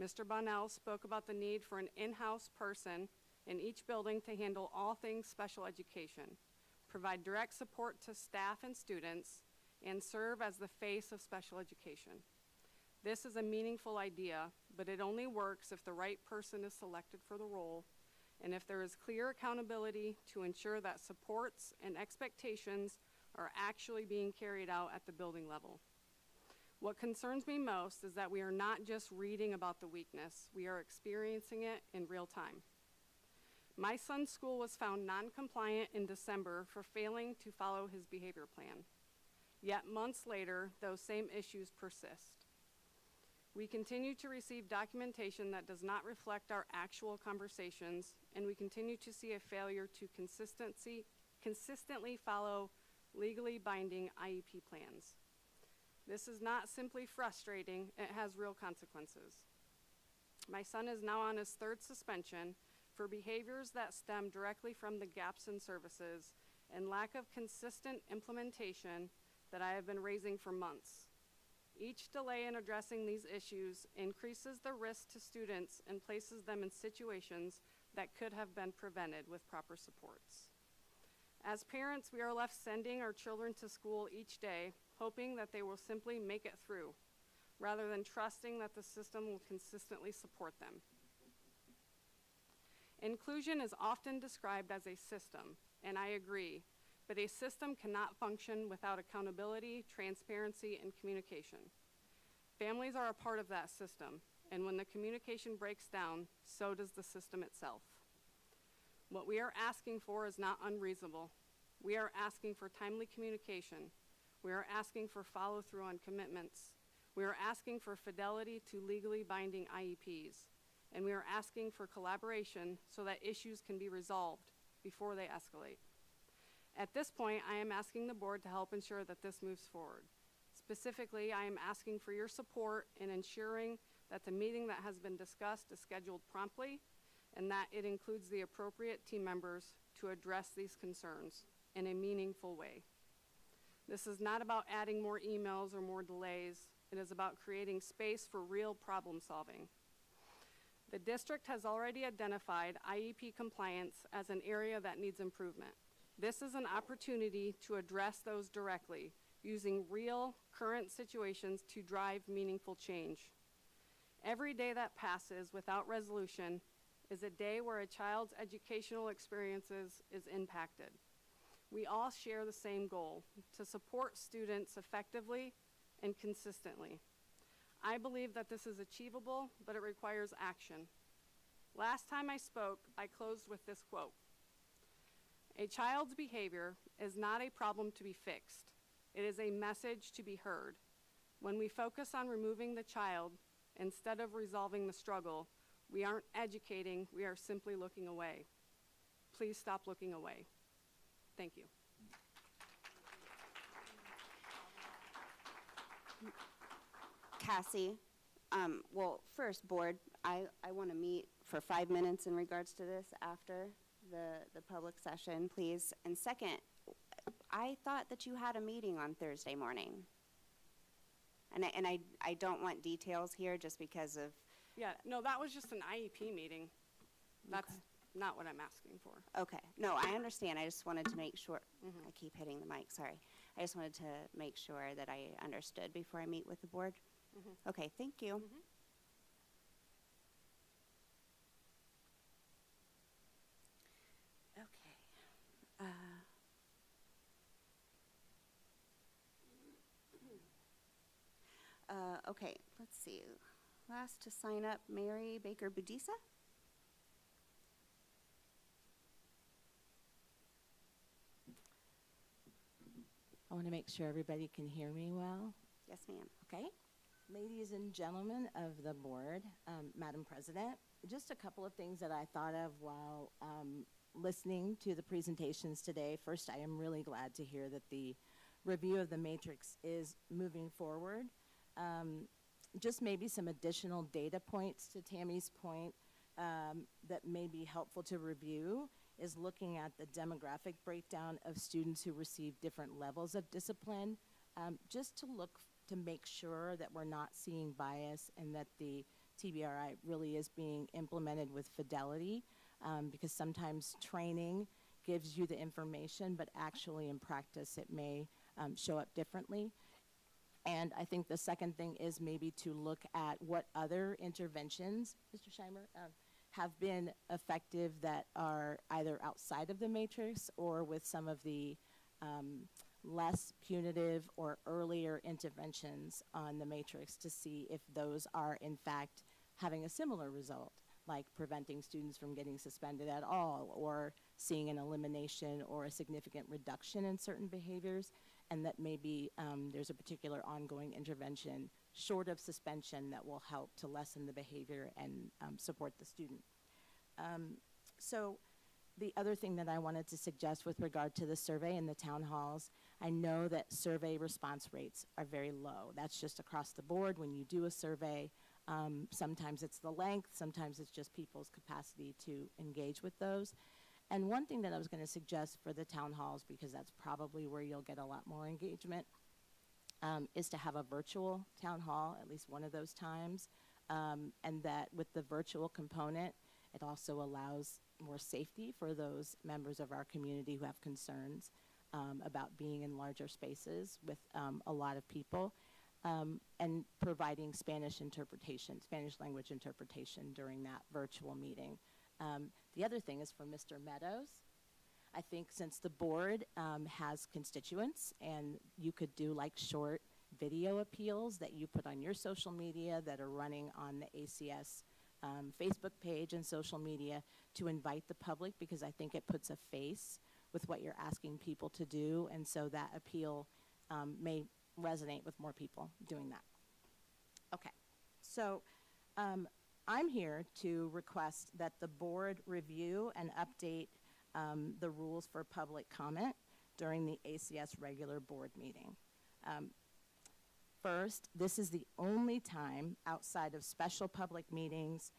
Mr. Bonnell spoke about the need for an in-house person in each building to handle all things special education, provide direct support to staff and students, and serve as the face of special education. This is a meaningful idea, but it only works if the right person is selected for the role and if there is clear accountability to ensure that supports and expectations are actually being carried out at the building level. What concerns me most is that we are not just reading about the weakness, we are experiencing it in real time. My son's school was found non-compliant in December for failing to follow his behavior plan. Yet months later, those same issues persist. We continue to receive documentation that does not reflect our actual conversations, and we continue to see a failure to consistently follow legally binding IEP plans. This is not simply frustrating, it has real consequences. My son is now on his 3rd suspension for behaviors that stem directly from the gaps in services and lack of consistent implementation that I have been raising for months. Each delay in addressing these issues increases the risk to students and places them in situations that could have been prevented with proper supports. As parents, we are left sending our children to school each day, hoping that they will simply make it through, rather than trusting that the system will consistently support them. Inclusion is often described as a system, and I agree, but a system cannot function without accountability, transparency, and communication. Families are a part of that system, and when the communication breaks down, so does the system itself. What we are asking for is not unreasonable. We are asking for timely communication. We are asking for follow-through on commitments. We are asking for fidelity to legally binding IEPs. And we are asking for collaboration so that issues can be resolved before they escalate. At this point, I am asking the board to help ensure that this moves forward. Specifically, I am asking for your support in ensuring that the meeting that has been discussed is scheduled promptly and that it includes the appropriate team members to address these concerns in a meaningful way. This is not about adding more emails or more delays. It is about creating space for real problem solving. The district has already identified IEP compliance as an area that needs improvement. This is an opportunity to address those directly, using real, current situations to drive meaningful change. Every day that passes without resolution is a day where a child's educational experiences is impacted. We all share the same goal, to support students effectively and consistently. I believe that this is achievable, but it requires action. Last time I spoke, I closed with this quote: "A child's behavior is not a problem to be fixed. It is a message to be heard. When we focus on removing the child instead of resolving the struggle, we aren't educating, we are simply looking away. Please stop looking away." Thank you. Cassie, well, first, board, I want to meet for 5 minutes in regards to this after the public session, please. And second, I thought that you had a meeting on Thursday morning. And I don't want details here just because of, Yeah, no, that was just an IEP meeting. That's not what I'm asking for. okay. No, I understand. I just wanted to make sure. I keep hitting the mic, sorry. I just wanted to make sure that I understood before I meet with the board. Okay, thank you. Okay. Okay, let's see. Last to sign up, Mary Baker Budisa. I want to make sure everybody can hear me well. Yes, ma'am. Okay. Ladies and gentlemen of the board, Madam President, just a couple of things that I thought of while listening to the presentations today. First, I am really glad to hear that the review of the matrix is moving forward. Just maybe some additional data points to Tammy's point that may be helpful to review is looking at the demographic breakdown of students who receive different levels of discipline, just to make sure that we're not seeing bias and that the TBRI really is being implemented with fidelity, because sometimes training gives you the information, but actually in practice it may show up differently. And I think the second thing is maybe to look at what other interventions, Mr. Scheimer, have been effective that are either outside of the matrix or with some of the less punitive or earlier interventions on the matrix to see if those are in fact having a similar result, like preventing students from getting suspended at all or seeing an elimination or a significant reduction in certain behaviors, and that maybe there's a particular ongoing intervention short of suspension that will help to lessen the behavior and support the student. So the other thing that I wanted to suggest with regard to the survey in the town halls, I know that survey response rates are very low. That's just across the board. When you do a survey, sometimes it's the length, sometimes it's just people's capacity to engage with those. And one thing that I was going to suggest for the town halls, because that's probably where you'll get a lot more engagement, is to have a virtual town hall at least one of those times, and that with the virtual component, it also allows more safety for those members of our community who have concerns about being in larger spaces with a lot of people, and providing Spanish language interpretation during that virtual meeting. The other thing is for Mr. Meadows. I think since the board has constituents and you could do like short video appeals that you put on your social media that are running on the ACS Facebook page and social media to invite the public, because I think it puts a face with what you're asking people to do, and so that appeal may resonate with more people doing that. Okay, so I'm here to request that the board review and update the rules for public comment during the ACS regular board meeting. First, this is the only time outside of special public meetings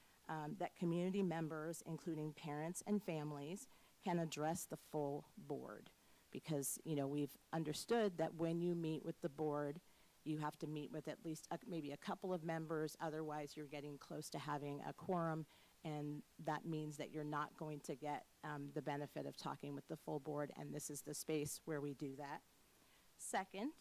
that community members, including parents and families, can address the full board. Because, you know, we've understood that when you meet with the board, you have to meet with at least maybe a couple of members, otherwise you're getting close to having a quorum, and that means that you're not going to get the benefit of talking with the full board, and this is the space where we do that. Second,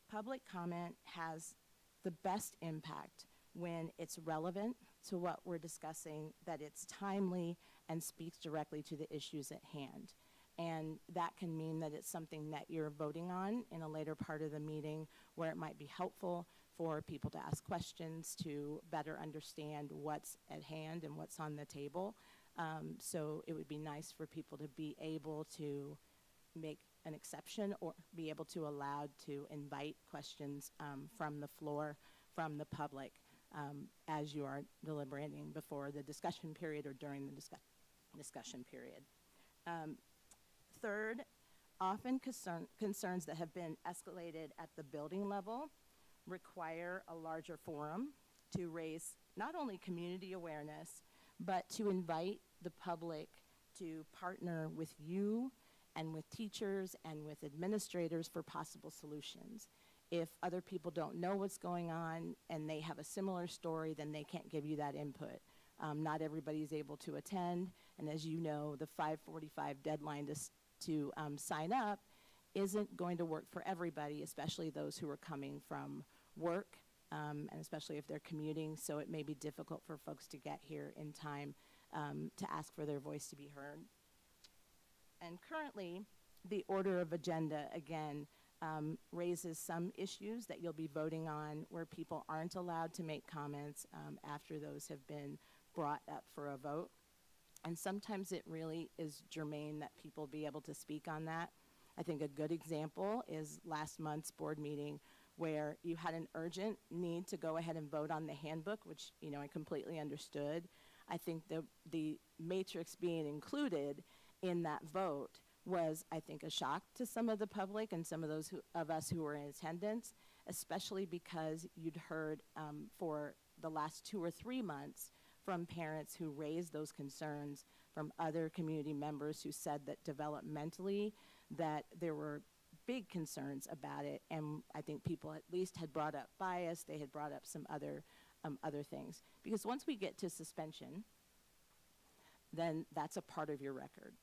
public comment has the best impact when it's relevant to what we're discussing, that it's timely and speaks directly to the issues at hand. And that can mean that it's something that you're voting on in a later part of the meeting where it might be helpful for people to ask questions to better understand what's at hand and what's on the table. So it would be nice for people to be able to make an exception or be able to allow to invite questions from the floor, from the public, as you are deliberating before the discussion period or during the discussion period. Third, often concerns that have been escalated at the building level require a larger forum to raise not only community awareness, but to invite the public to partner with you and with teachers and with administrators for possible solutions. if other people don't know what's going on and they have a similar story, then they can't give you that input. Not everybody is able to attend, and as you know, the 5:45 deadline to sign up isn't going to work for everybody, especially those who are coming from work, and especially if they're commuting, so it may be difficult for folks to get here in time to ask for their voice to be heard. And currently, the order of agenda, again, raises some issues that you'll be voting on where people aren't allowed to make comments after those have been brought up for a vote. And sometimes it really is germane that people be able to speak on that. I think a good example is last month's board meeting where you had an urgent need to go ahead and vote on the handbook, which, you know, I completely understood. I think the matrix being included in that vote was, I think, a shock to some of the public and some of those of us who were in attendance, especially because you'd heard for the last 2 or 3 months from parents who raised those concerns, from other community members who said that developmentally that there were big concerns about it, and I think people at least had brought up bias, they had brought up some other things. Because once we get to suspension, then that's a part of your record.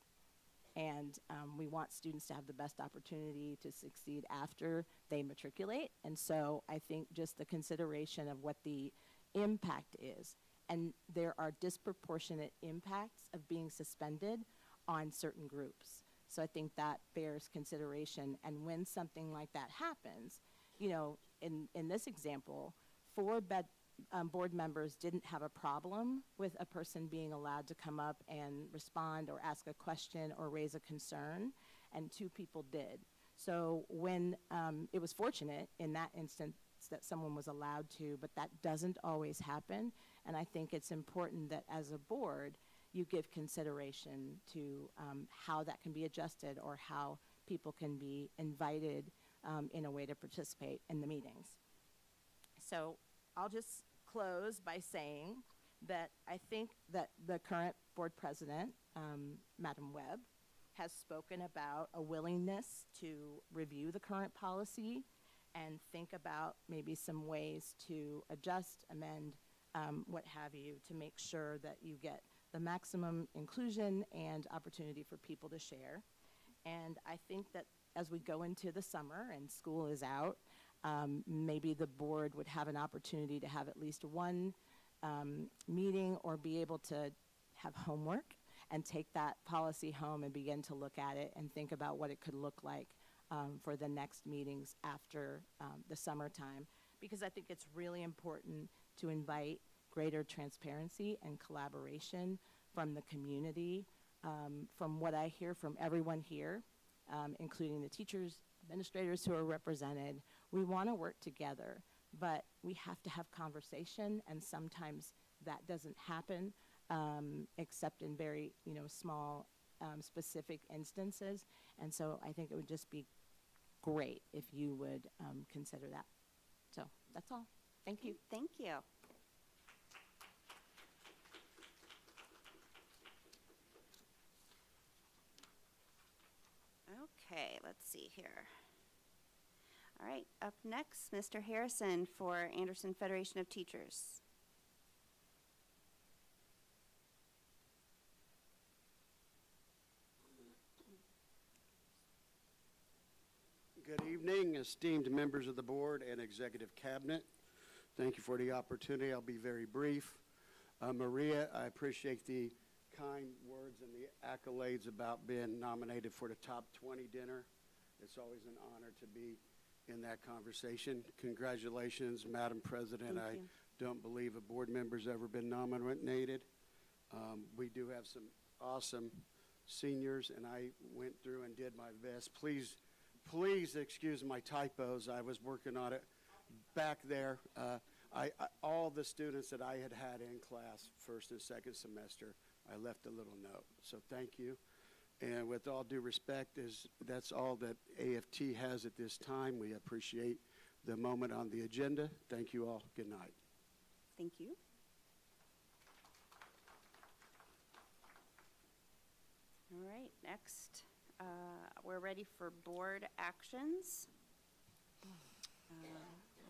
And we want students to have the best opportunity to succeed after they matriculate. And so I think just the consideration of what the impact is, and there are disproportionate impacts of being suspended on certain groups. So I think that bears consideration. And when something like that happens, you know, in this example, 4 board members didn't have a problem with a person being allowed to come up and respond or ask a question or raise a concern, and 2 people did. So when it was fortunate in that instance that someone was allowed to, but that doesn't always happen. And I think it's important that as a board, you give consideration to how that can be adjusted or how people can be invited in a way to participate in the meetings. So I'll just close by saying that I think that the current board president, Madam Webb, has spoken about a willingness to review the current policy and think about maybe some ways to adjust, amend, what have you, to make sure that you get the maximum inclusion and opportunity for people to share. And I think that as we go into the summer and school is out, maybe the board would have an opportunity to have at least one meeting or be able to have homework and take that policy home and begin to look at it and think about what it could look like for the next meetings after the summertime. Because I think it's really important to invite greater transparency and collaboration from the community. From what I hear from everyone here, including the teachers, administrators who are represented, we want to work together, but we have to have conversation, and sometimes that doesn't happen except in very, you know, small, specific instances. And so I think it would just be great if you would consider that. So that's all. Thank you. Thank you. Okay, let's see here. All right, up next, Mr. Harrison for Anderson Federation of Teachers. Good evening, esteemed members of the board and executive cabinet. Thank you for the opportunity. I'll be very brief. Maria, I appreciate the kind words and the accolades about being nominated for the top 20 dinner. It's always an honor to be in that conversation. Congratulations, Madam President. Thank you. I don't believe a board member's ever been nominated. We do have some awesome seniors, and I went through and did my best. Please excuse my typos. I was working on it back there. All the students that I had in class first and second semester, I left a little note. So thank you. And with all due respect, that's all that AFT has at this time. We appreciate the moment on the agenda. Thank you all. Good night. Thank you. All right, next, we're ready for board actions.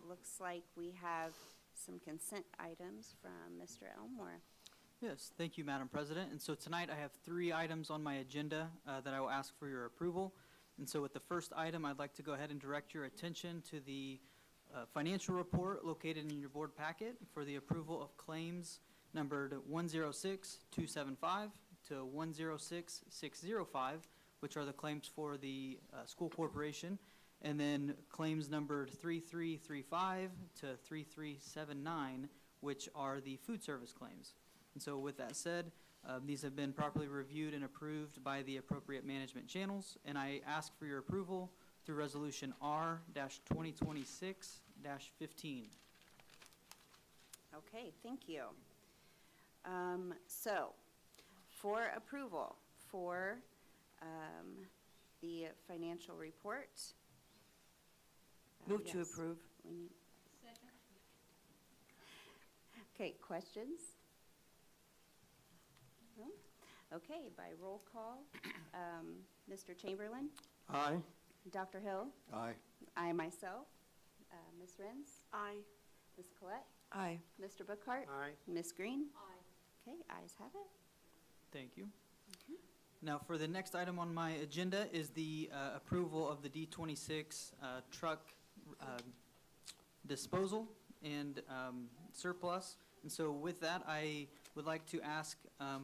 Looks like we have some consent items from Mr. Elmore. Yes, thank you, Madam President. And so tonight I have 3 items on my agenda that I will ask for your approval. And so with the first item, I'd like to go ahead and direct your attention to the financial report located in your board packet for the approval of claims numbered 106-275 to 106-605, which are the claims for the school corporation, and then claims numbered 3335 to 3379, which are the food service claims. And so with that said, these have been properly reviewed and approved by the appropriate management channels, and I ask for your approval through Resolution R-2026-15. Okay, thank you. So, for approval for the financial report. Move to yes, approve. we need- Okay, questions? No? Okay, by roll call, Mr. Chamberlain, Aye. Dr. Hill, Aye. I myself, Ms. Renz, Aye. Ms. Collette, Aye. Mr. Bookhart, Aye. Ms. Green. Aye. Okay, ayes have it. Thank you. Now, for the next item on my agenda is the approval of the D26 truck disposal and surplus. And so with that, I would like to ask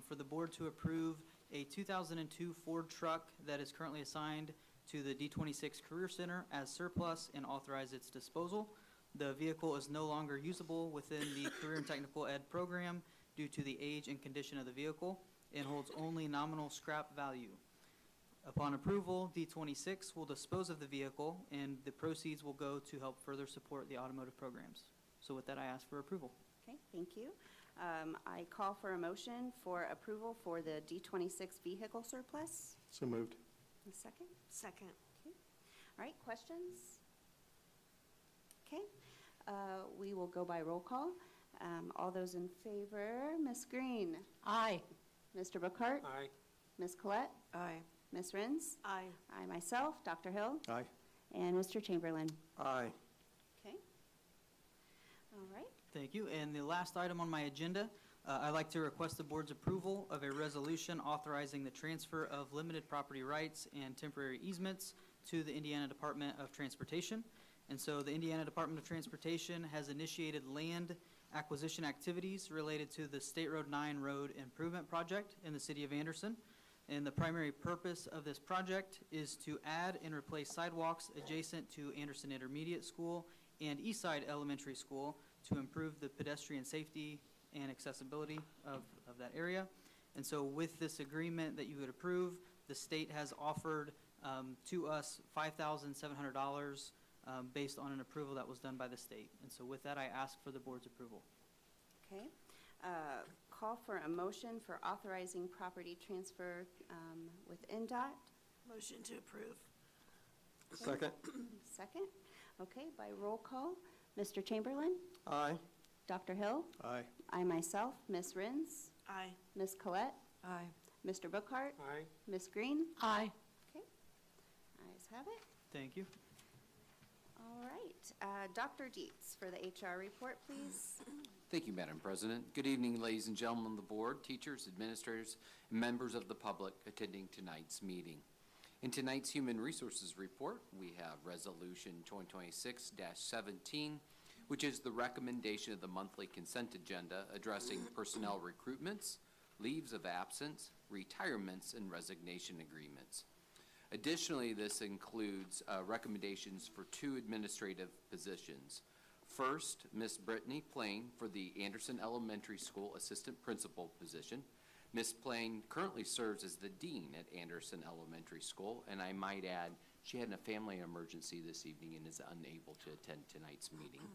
for the board to approve a 2002 Ford truck that is currently assigned to the D26 Career Center as surplus and authorize its disposal. The vehicle is no longer usable within the Career and Technical Ed program due to the age and condition of the vehicle and holds only nominal scrap value. Upon approval, D26 will dispose of the vehicle and the proceeds will go to help further support the automotive programs. So with that, I ask for approval. Okay, thank you. I call for a motion for approval for the D26 vehicle surplus. So moved. A second? Second. Okay. All right, questions? Okay, we will go by roll call. All those in favor, Ms. Green, Aye. Mr. Bookhart, Aye. Ms. Collette, Aye. Ms. Renz, Aye. I myself, Dr. Hill, Aye. and Mr. Chamberlain. Aye. Okay. All right. Thank you. And the last item on my agenda, I'd like to request the board's approval of a resolution authorizing the transfer of limited property rights and temporary easements to the Indiana Department of Transportation. And so the Indiana Department of Transportation has initiated land acquisition activities related to the State Road 9 Road Improvement Project in the city of Anderson. And the primary purpose of this project is to add and replace sidewalks adjacent to Anderson Intermediate School and Eastside Elementary School to improve the pedestrian safety and accessibility of that area. And so with this agreement that you would approve, the state has offered to us $5,700 based on an approval that was done by the state. And so with that, I ask for the board's approval. Okay. Call for a motion for authorizing property transfer with NDOT. Motion to approve. Second. Second. Okay, by roll call, Mr. Chamberlain, Aye. Dr. Hill, Aye. I myself, Ms. Renz, Aye. Ms. Collette, Aye. Mr. Bookhart, Aye. Ms. Green. Aye. Okay, ayes have it. Thank you. All right, Dr. Dietz for the HR report, please. Thank you, Madam President. Good evening, ladies and gentlemen of the board, teachers, administrators, and members of the public attending tonight's meeting. In tonight's Human Resources Report, we have Resolution 2026-17, which is the recommendation of the monthly consent agenda addressing personnel recruitments, leaves of absence, retirements, and resignation agreements. Additionally, this includes recommendations for 2 administrative positions. First, Ms. Brittany Plain for the Anderson Elementary School Assistant Principal position. Ms. Plain currently serves as the Dean at Anderson Elementary School, and I might add, she had a family emergency this evening and is unable to attend tonight's meeting.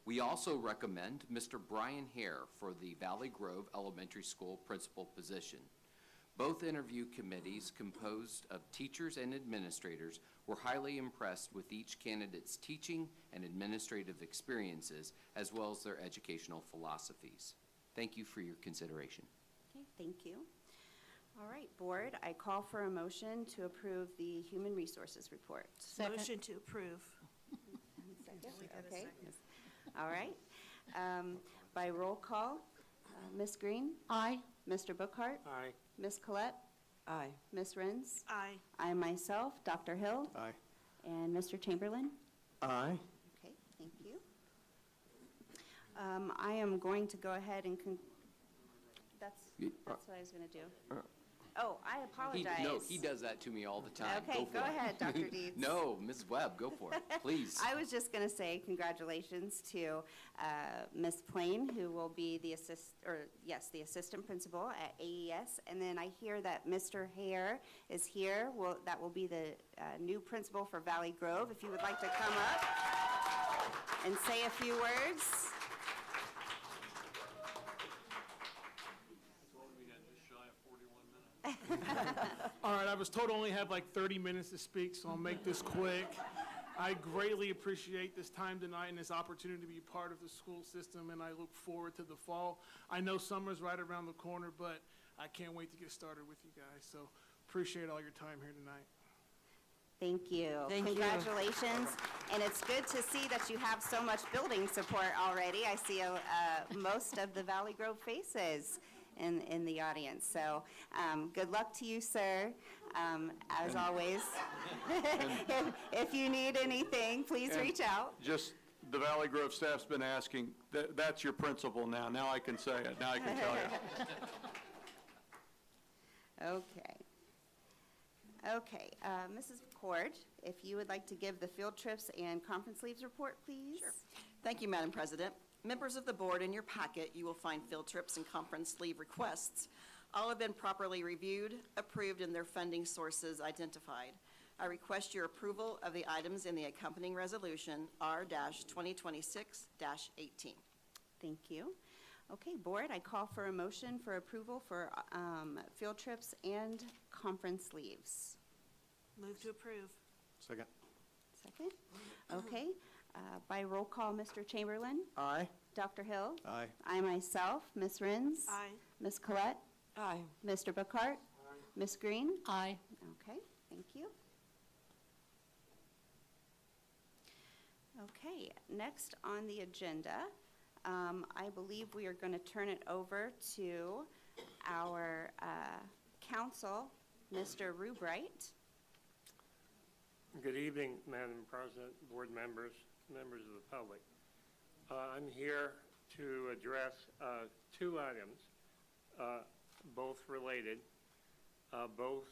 We also recommend Mr. Brian Hare for the Valley Grove Elementary School Principal position. Both interview committees, composed of teachers and administrators, were highly impressed with each candidate's teaching and administrative experiences, as well as their educational philosophies. Thank you for your consideration. Okay, thank you. All right, board, I call for a motion to approve the Human Resources report. Motion to approve. Okay. All right. By roll call, Ms. Green? Aye. Mr. Bookhart? Aye. Ms. Collette? Aye. Ms. Renz? Aye. I myself, Dr. Hill? Aye. And Mr. Chamberlain? Aye. Okay, thank you. I am going to go ahead and that's what I was going to do. Oh, I apologize. No, he does that to me all the time. Okay, go for it. ahead, Dr. Deeds. No, Ms. Webb, go for it, please. I was just going to say congratulations to Ms. Plain, who will be the assistant principal at AES. And then I hear that Mr. Hare is here. That will be the new principal for Valley Grove. If you would like to come up and say a few words. All right, I was told I only have like 30 minutes to speak, so I'll make this quick. I greatly appreciate this time tonight and this opportunity to be part of the school system, and I look forward to the fall. I know summer's right around the corner, but I can't wait to get started with you guys. So appreciate all your time here tonight. Thank you. Thank you. Congratulations. And it's good to see that you have so much building support already. I see most of the Valley Grove faces in the audience. So good luck to you, sir. As always, if you need anything, please reach out. Just, the Valley Grove staff's been asking, that's your principal now. Now I can say it. Now I can tell you. Okay. Okay, Mrs. Cord, if you would like to give the field trips and conference leaves report, please. Sure. Thank you, Madam President. Members of the board, in your packet, you will find field trips and conference leave requests. All have been properly reviewed, approved, and their funding sources identified. I request your approval of the items in the accompanying resolution, R-2026-18. Thank you. Okay, board, I call for a motion for approval for field trips and conference leaves. Move to approve. Second. Second? Okay, by roll call, Mr. Chamberlain? Aye. Dr. Hill? Aye. I myself, Ms. Renz? Aye. Ms. Collette? Aye. Mr. Bookhart? Ms. Green? Aye. Okay, thank you. Okay, next on the agenda, I believe we are going to turn it over to our counsel, Mr. Rubright. Good evening, Madam President, board members, members of the public. I'm here to address two items, both related. Both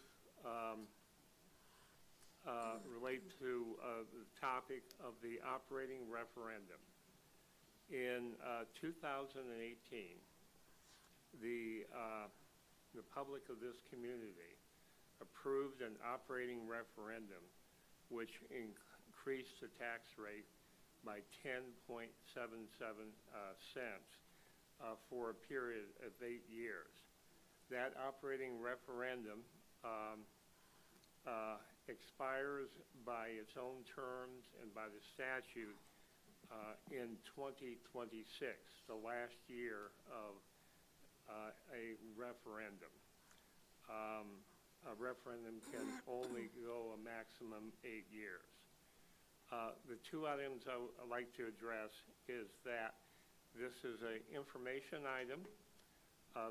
relate to the topic of the operating referendum. In 2018, the public of this community approved an operating referendum which increased the tax rate by 10.77 cents for a period of 8 years. That operating referendum expires by its own terms and by the statute in 2026, the last year of a referendum. A referendum can only go a maximum 8 years. The two items I'd like to address is that this is an information item,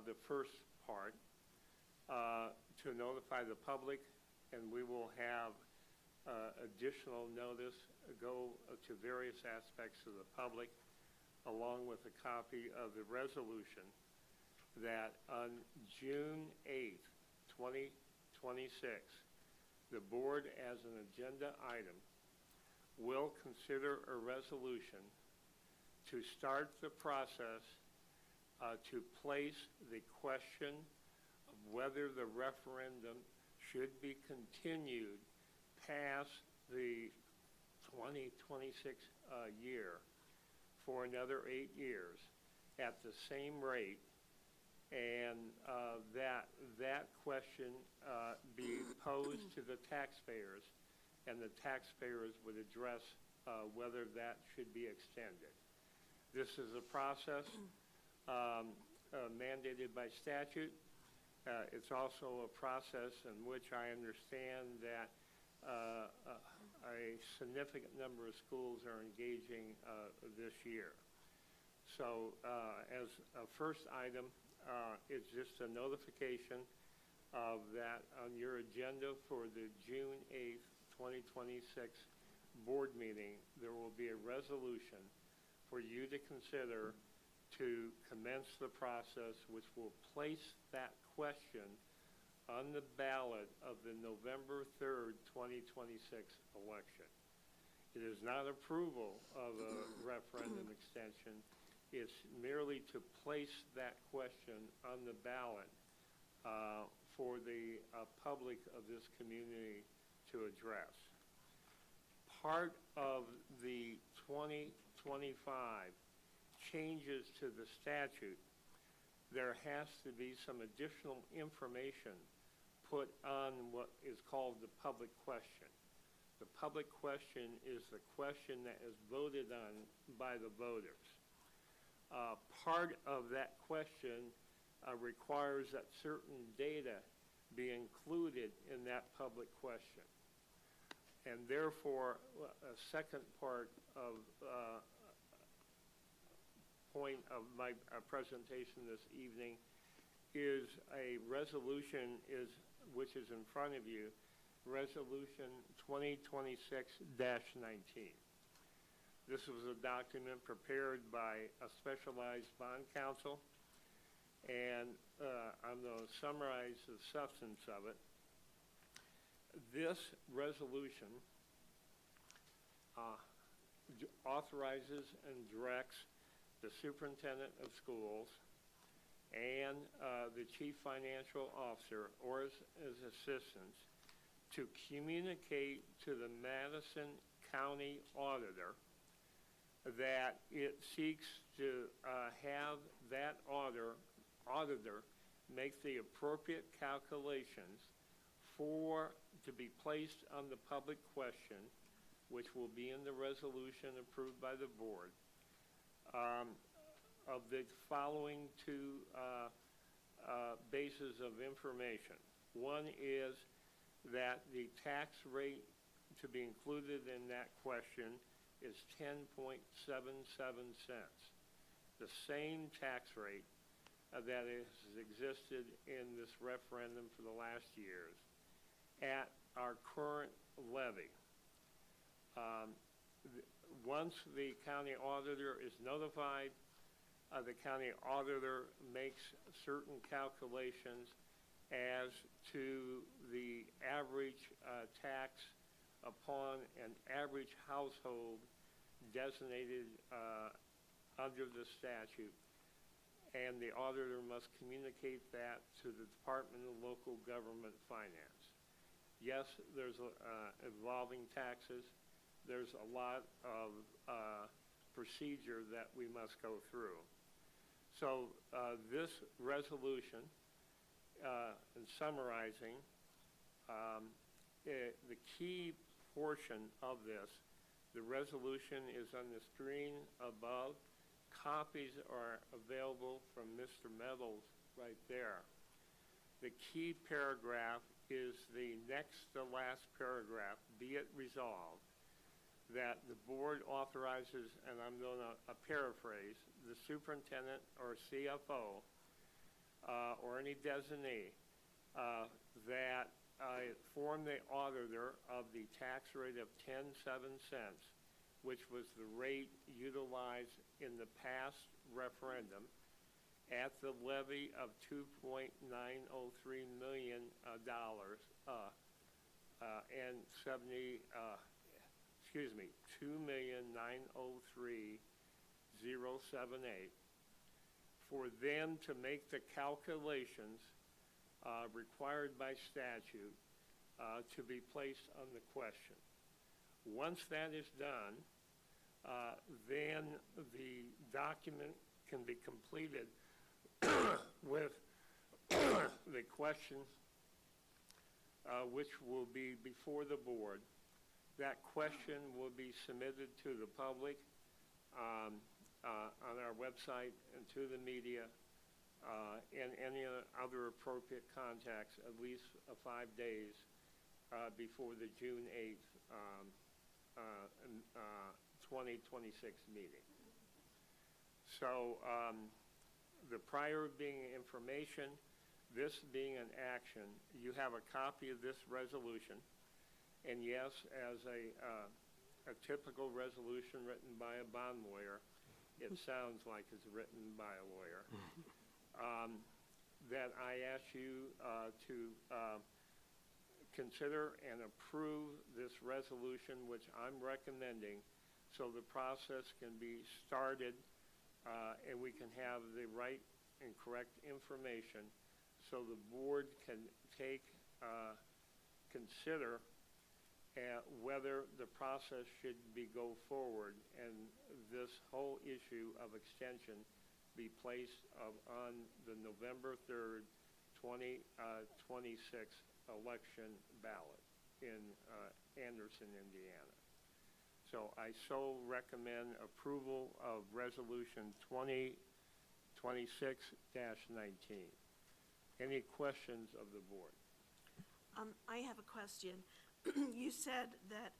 the first part, to notify the public, and we will have additional notice go to various aspects of the public, along with a copy of the resolution that on June 8th, 2026, the board as an agenda item will consider a resolution to start the process to place the question of whether the referendum should be continued past the 2026 year for another 8 years at the same rate, and that question be posed to the taxpayers, and the taxpayers would address whether that should be extended. This is a process mandated by statute. It's also a process in which I understand that a significant number of schools are engaging this year. So as a first item, it's just a notification of that on your agenda for the June 8th, 2026 board meeting, there will be a resolution for you to consider to commence the process, which will place that question on the ballot of the November 3rd, 2026 election. It is not approval of a referendum extension. It's merely to place that question on the ballot for the public of this community to address. Part of the 2025 changes to the statute, there has to be some additional information put on what is called the public question. The public question is the question that is voted on by the voters. Part of that question requires that certain data be included in that public question. And therefore, a second part of point of my presentation this evening is a resolution which is in front of you, Resolution 2026-19. This was a document prepared by a specialized bond counsel, and I'm going to summarize the substance of it. This resolution authorizes and directs the superintendent of schools and the chief financial officer or his assistants to communicate to the Madison County auditor that it seeks to have that auditor make the appropriate calculations to be placed on the public question, which will be in the resolution approved by the board, of the following two bases of information. One is that the tax rate to be included in that question is 10.77 cents, the same tax rate that has existed in this referendum for the last years at our current levy. Once the county auditor is notified, the county auditor makes certain calculations as to the average tax upon an average household designated under the statute, and the auditor must communicate that to the Department of Local Government Finance. Yes, there's involving taxes. There's a lot of procedure that we must go through. So this resolution, in summarizing, the key portion of this, the resolution is on the screen above. Copies are available from Mr. Meadows right there. The key paragraph is the next to last paragraph, be it resolved, that the board authorizes, and I'm going to paraphrase, the superintendent or CFO or any designee that inform the auditor of the tax rate of 10.7 cents, which was the rate utilized in the past referendum, at the levy of $2.903 million and 2,903,078, for them to make the calculations required by statute to be placed on the question. Once that is done, then the document can be completed with the question which will be before the board. That question will be submitted to the public on our website and to the media and any other appropriate contacts at least 5 days before the June 8th 2026 meeting. So the prior being information, this being an action, you have a copy of this resolution. And yes, as a typical resolution written by a bond lawyer, it sounds like it's written by a lawyer, that I ask you to consider and approve this resolution, which I'm recommending, so the process can be started and we can have the right and correct information so the board can consider whether the process should go forward and this whole issue of extension be placed on the November 3rd, 2026 election ballot in Anderson, Indiana. So I recommend approval of Resolution 2026-19. Any questions of the board? I have a question. You said that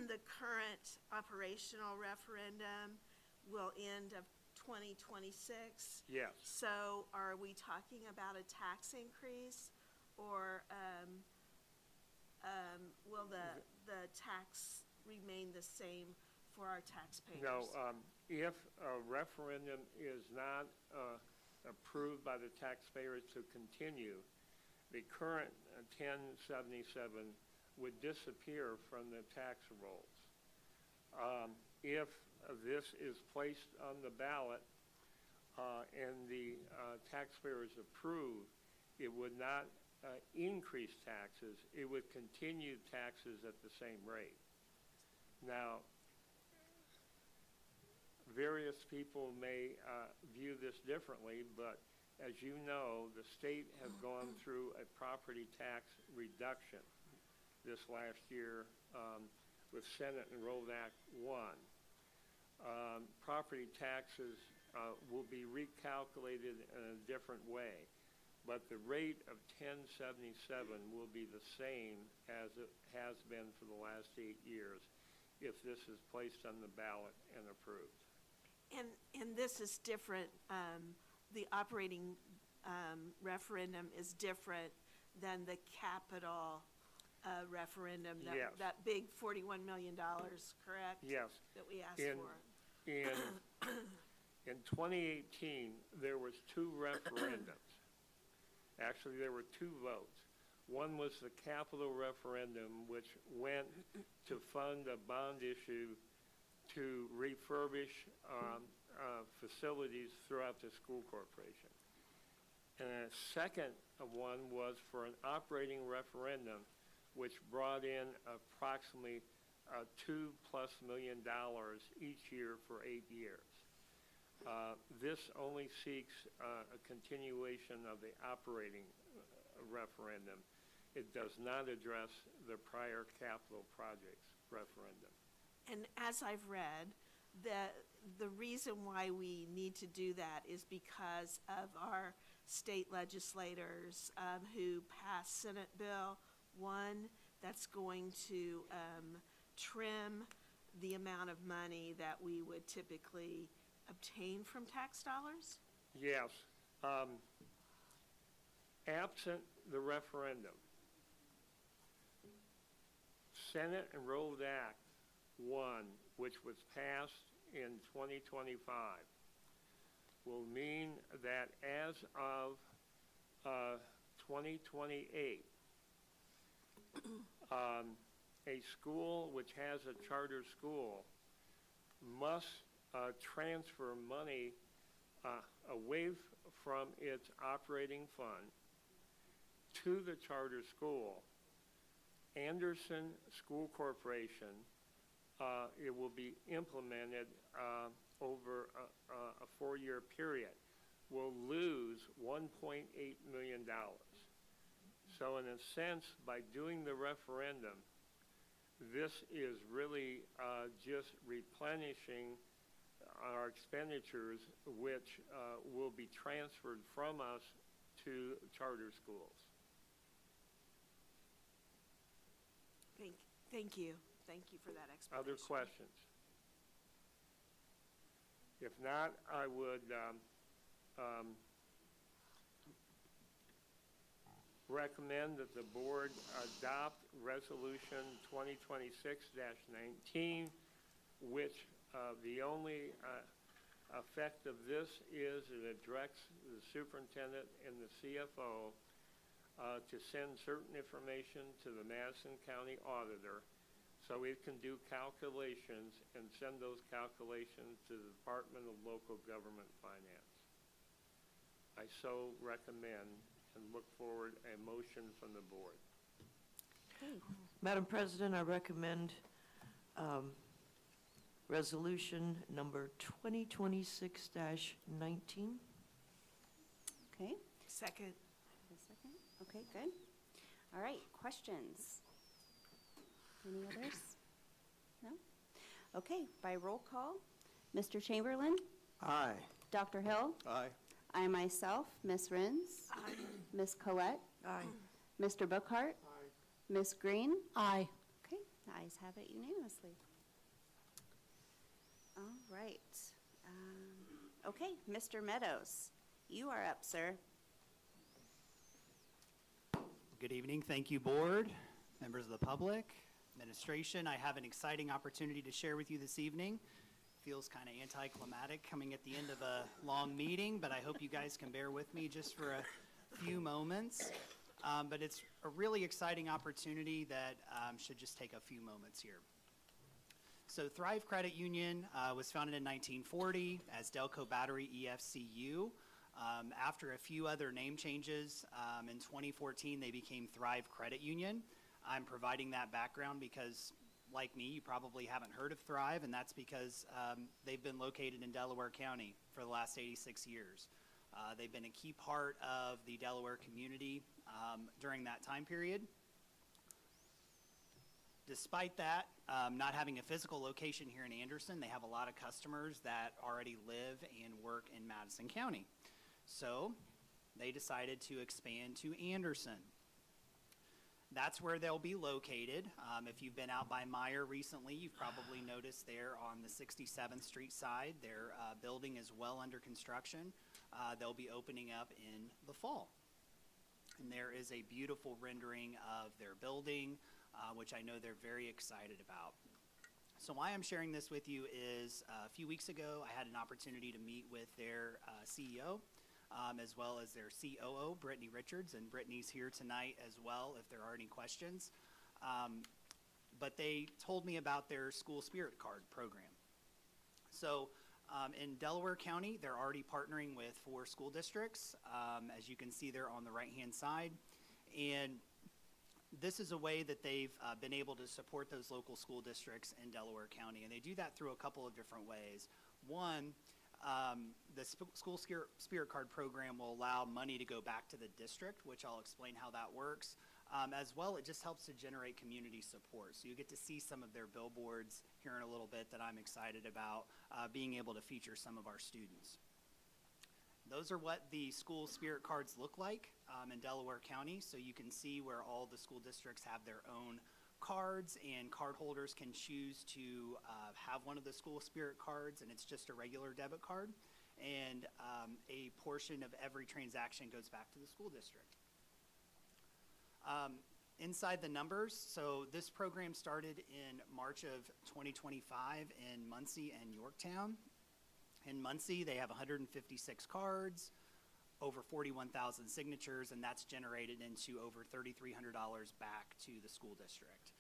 the current operational referendum will end of 2026. Yes. So are we talking about a tax increase, or will the tax remain the same for our taxpayers? No, if a referendum is not approved by the taxpayers to continue, the current 1077 would disappear from the tax rolls. If this is placed on the ballot and the taxpayers approve, it would not increase taxes. It would continue taxes at the same rate. Now, various people may view this differently, but as you know, the state has gone through a property tax reduction this last year with Senate Enrolled Act 1. Property taxes will be recalculated in a different way, but the rate of 1077 will be the same as it has been for the last 8 years if this is placed on the ballot and approved. And this is different, the operating referendum is different than the capital referendum, Yes. that big $41 million, correct? Yes. That we asked for. In 2018, there was 2 referendums. Actually, there were 2 votes. One was the capital referendum, which went to fund a bond issue to refurbish facilities throughout the school corporation. And a second one was for an operating referendum, which brought in approximately $2+ million each year for 8 years. This only seeks a continuation of the operating referendum. It does not address the prior capital projects referendum. And as I've read, the reason why we need to do that is because of our state legislators who passed Senate Bill 1 that's going to trim the amount of money that we would typically obtain from tax dollars? Yes. Absent the referendum, Senate Enrolled Act 1, which was passed in 2025, will mean that as of 2028, a school which has a charter school must transfer money away from its operating fund to the charter school. Anderson School Corporation, it will be implemented over a 4-year period, will lose $1.8 million. So in a sense, by doing the referendum, this is really just replenishing our expenditures, which will be transferred from us to charter schools. Thank you. Thank you for that explanation. Other questions? If not, I would recommend that the board adopt Resolution 2026-19, which the only effect of this is it directs the superintendent and the CFO to send certain information to the Madison County Auditor so it can do calculations and send those calculations to the Department of Local Government Finance. I so recommend and look forward a motion from the board. Madam President, I recommend resolution number 2026-19. Okay. Second. A second. Okay, good. All right, questions? Any others? No? Okay, by roll call, Mr. Chamberlain? Aye. Dr. Hill? Aye. I myself, Ms. Renz? Aye. Ms. Collette? Aye. Mr. Bookhart? Aye. Ms. Green? Aye. Okay, the ayes have it unanimously. All right. Okay, Mr. Meadows, you are up, sir. Good evening. Thank you, board, members of the public, administration. I have an exciting opportunity to share with you this evening. Feels kind of anticlimactic coming at the end of a long meeting, but I hope you guys can bear with me just for a few moments. But it's a really exciting opportunity that should just take a few moments here. So Thrive Credit Union was founded in 1940 as Delco Battery EFCU. After a few other name changes, in 2014 they became Thrive Credit Union. I'm providing that background because, like me, you probably haven't heard of Thrive, and that's because they've been located in Delaware County for the last 86 years. They've been a key part of the Delaware community during that time period. Despite that, not having a physical location here in Anderson, they have a lot of customers that already live and work in Madison County. So they decided to expand to Anderson. That's where they'll be located. If you've been out by Meyer recently, you've probably noticed there on the 67th Street side, their building is well under construction. They'll be opening up in the fall. And there is a beautiful rendering of their building, which I know they're very excited about. So why I'm sharing this with you is a few weeks ago, I had an opportunity to meet with their CEO, as well as their COO, Brittany Richards, and Brittany's here tonight as well if there are any questions. But they told me about their school spirit card program. So in Delaware County, they're already partnering with 4 school districts, as you can see there on the right-hand side. And this is a way that they've been able to support those local school districts in Delaware County, and they do that through a couple of different ways. One, the school spirit card program will allow money to go back to the district, which I'll explain how that works. As well, it just helps to generate community support. So you get to see some of their billboards here in a little bit that I'm excited about being able to feature some of our students. Those are what the school spirit cards look like in Delaware County. So you can see where all the school districts have their own cards, and card holders can choose to have one of the school spirit cards, and it's just a regular debit card. And a portion of every transaction goes back to the school district. Inside the numbers, so this program started in March of 2025 in Muncie and Yorktown. In Muncie, they have 156 cards, over 41,000 signatures, and that's generated into over $3,300 back to the school district.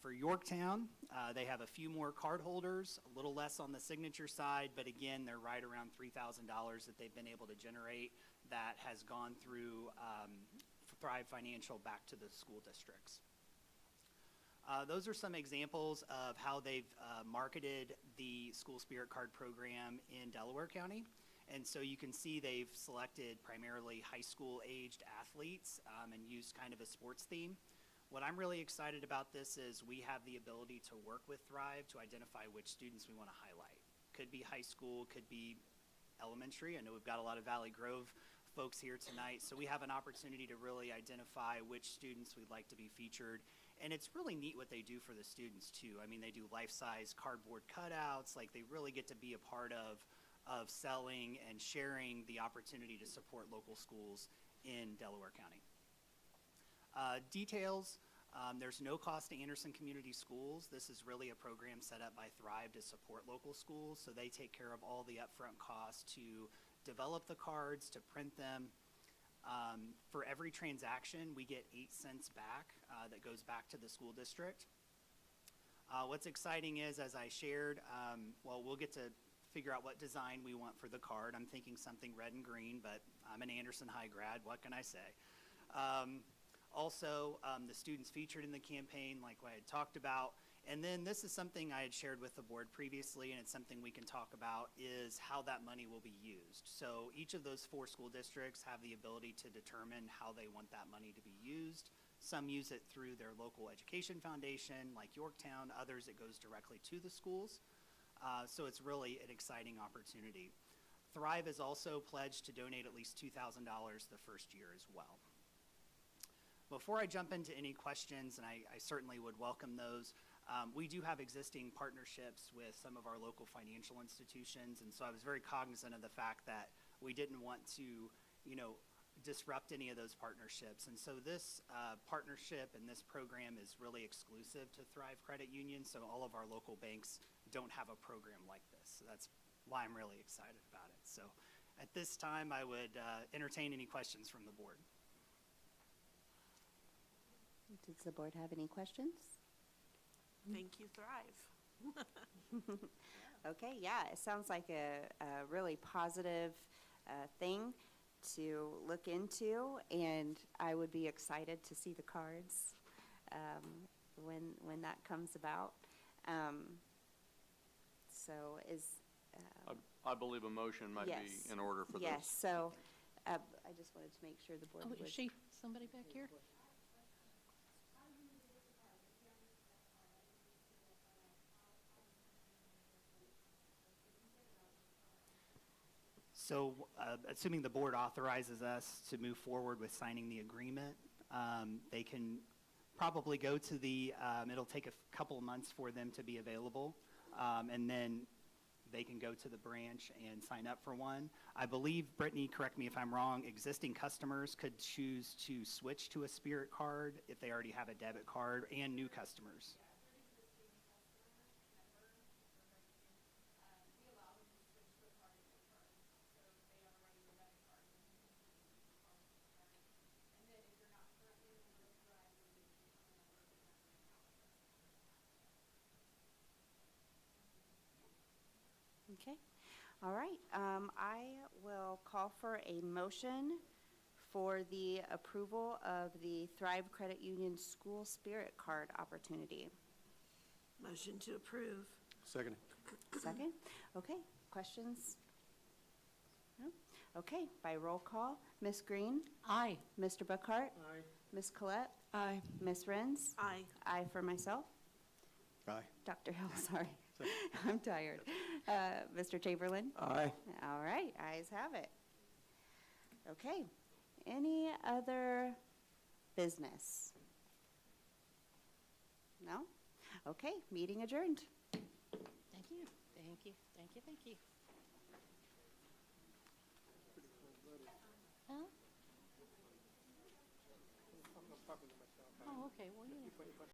For Yorktown, they have a few more card holders, a little less on the signature side, but again, they're right around $3,000 that they've been able to generate that has gone through Thrive Financial back to the school districts. Those are some examples of how they've marketed the school spirit card program in Delaware County. And so you can see they've selected primarily high school aged athletes and used kind of a sports theme. What I'm really excited about this is we have the ability to work with Thrive to identify which students we want to highlight. Could be high school, could be elementary. I know we've got a lot of Valley Grove folks here tonight, so we have an opportunity to really identify which students we'd like to be featured And it's really neat what they do for the students too. I mean, they do life-size cardboard cutouts, like they really get to be a part of selling and sharing the opportunity to support local schools in Delaware County. Details, there's no cost to Anderson Community Schools. This is really a program set up by Thrive to support local schools, so they take care of all the upfront costs to develop the cards, to print them. For every transaction, we get 8 cents back that goes back to the school district. What's exciting is, as I shared, well, we'll get to figure out what design we want for the card. I'm thinking something red and green, but I'm an Anderson High grad, what can I say? Also, the students featured in the campaign, like I had talked about. And then this is something I had shared with the board previously, and it's something we can talk about, is how that money will be used. So each of those 4 school districts have the ability to determine how they want that money to be used. Some use it through their local education foundation, like Yorktown. Others, it goes directly to the schools. So it's really an exciting opportunity. Thrive is also pledged to donate at least $2,000 the first year as well. Before I jump into any questions, and I certainly would welcome those, we do have existing partnerships with some of our local financial institutions, and so I was very cognizant of the fact that we didn't want to, disrupt any of those partnerships. And so this partnership and this program is really exclusive to Thrive Credit Union, so all of our local banks don't have a program like this. So that's why I'm really excited about it. So at this time, I would entertain any questions from the board. Does the board have any questions? Thank you, Thrive. Okay, yeah, it sounds like a really positive thing to look into, and I would be excited to see the cards when that comes about. So is... I believe a motion might yes. be in order for this. Yes, so I just wanted to make sure the board Oh, would... is she somebody back here? So assuming the board authorizes us to move forward with signing the agreement, they can probably go to the, it'll take a couple of months for them to be available, and then they can go to the branch and sign up for one. I believe, Brittany, correct me if I'm wrong, existing customers could choose to switch to a Spirit card if they already have a debit card, and new customers. Okay, all right. I will call for a motion for the approval of the Thrive Credit Union School Spirit Card opportunity. Motion to approve. Second. Second? Okay, questions? No? Okay, by roll call, Ms. Green? Aye. Mr. Buckhart? Aye. Ms. Collette? Aye. Ms. Renz? Aye. Aye for myself. Aye. Dr. Hill, sorry. I'm tired. Mr. Chamberlain? Aye. All right, ayes have it. Okay, any other business? No? Okay, meeting adjourned. Thank you. Thank you. Thank you. Thank you. Huh? Oh, okay. Well, yeah.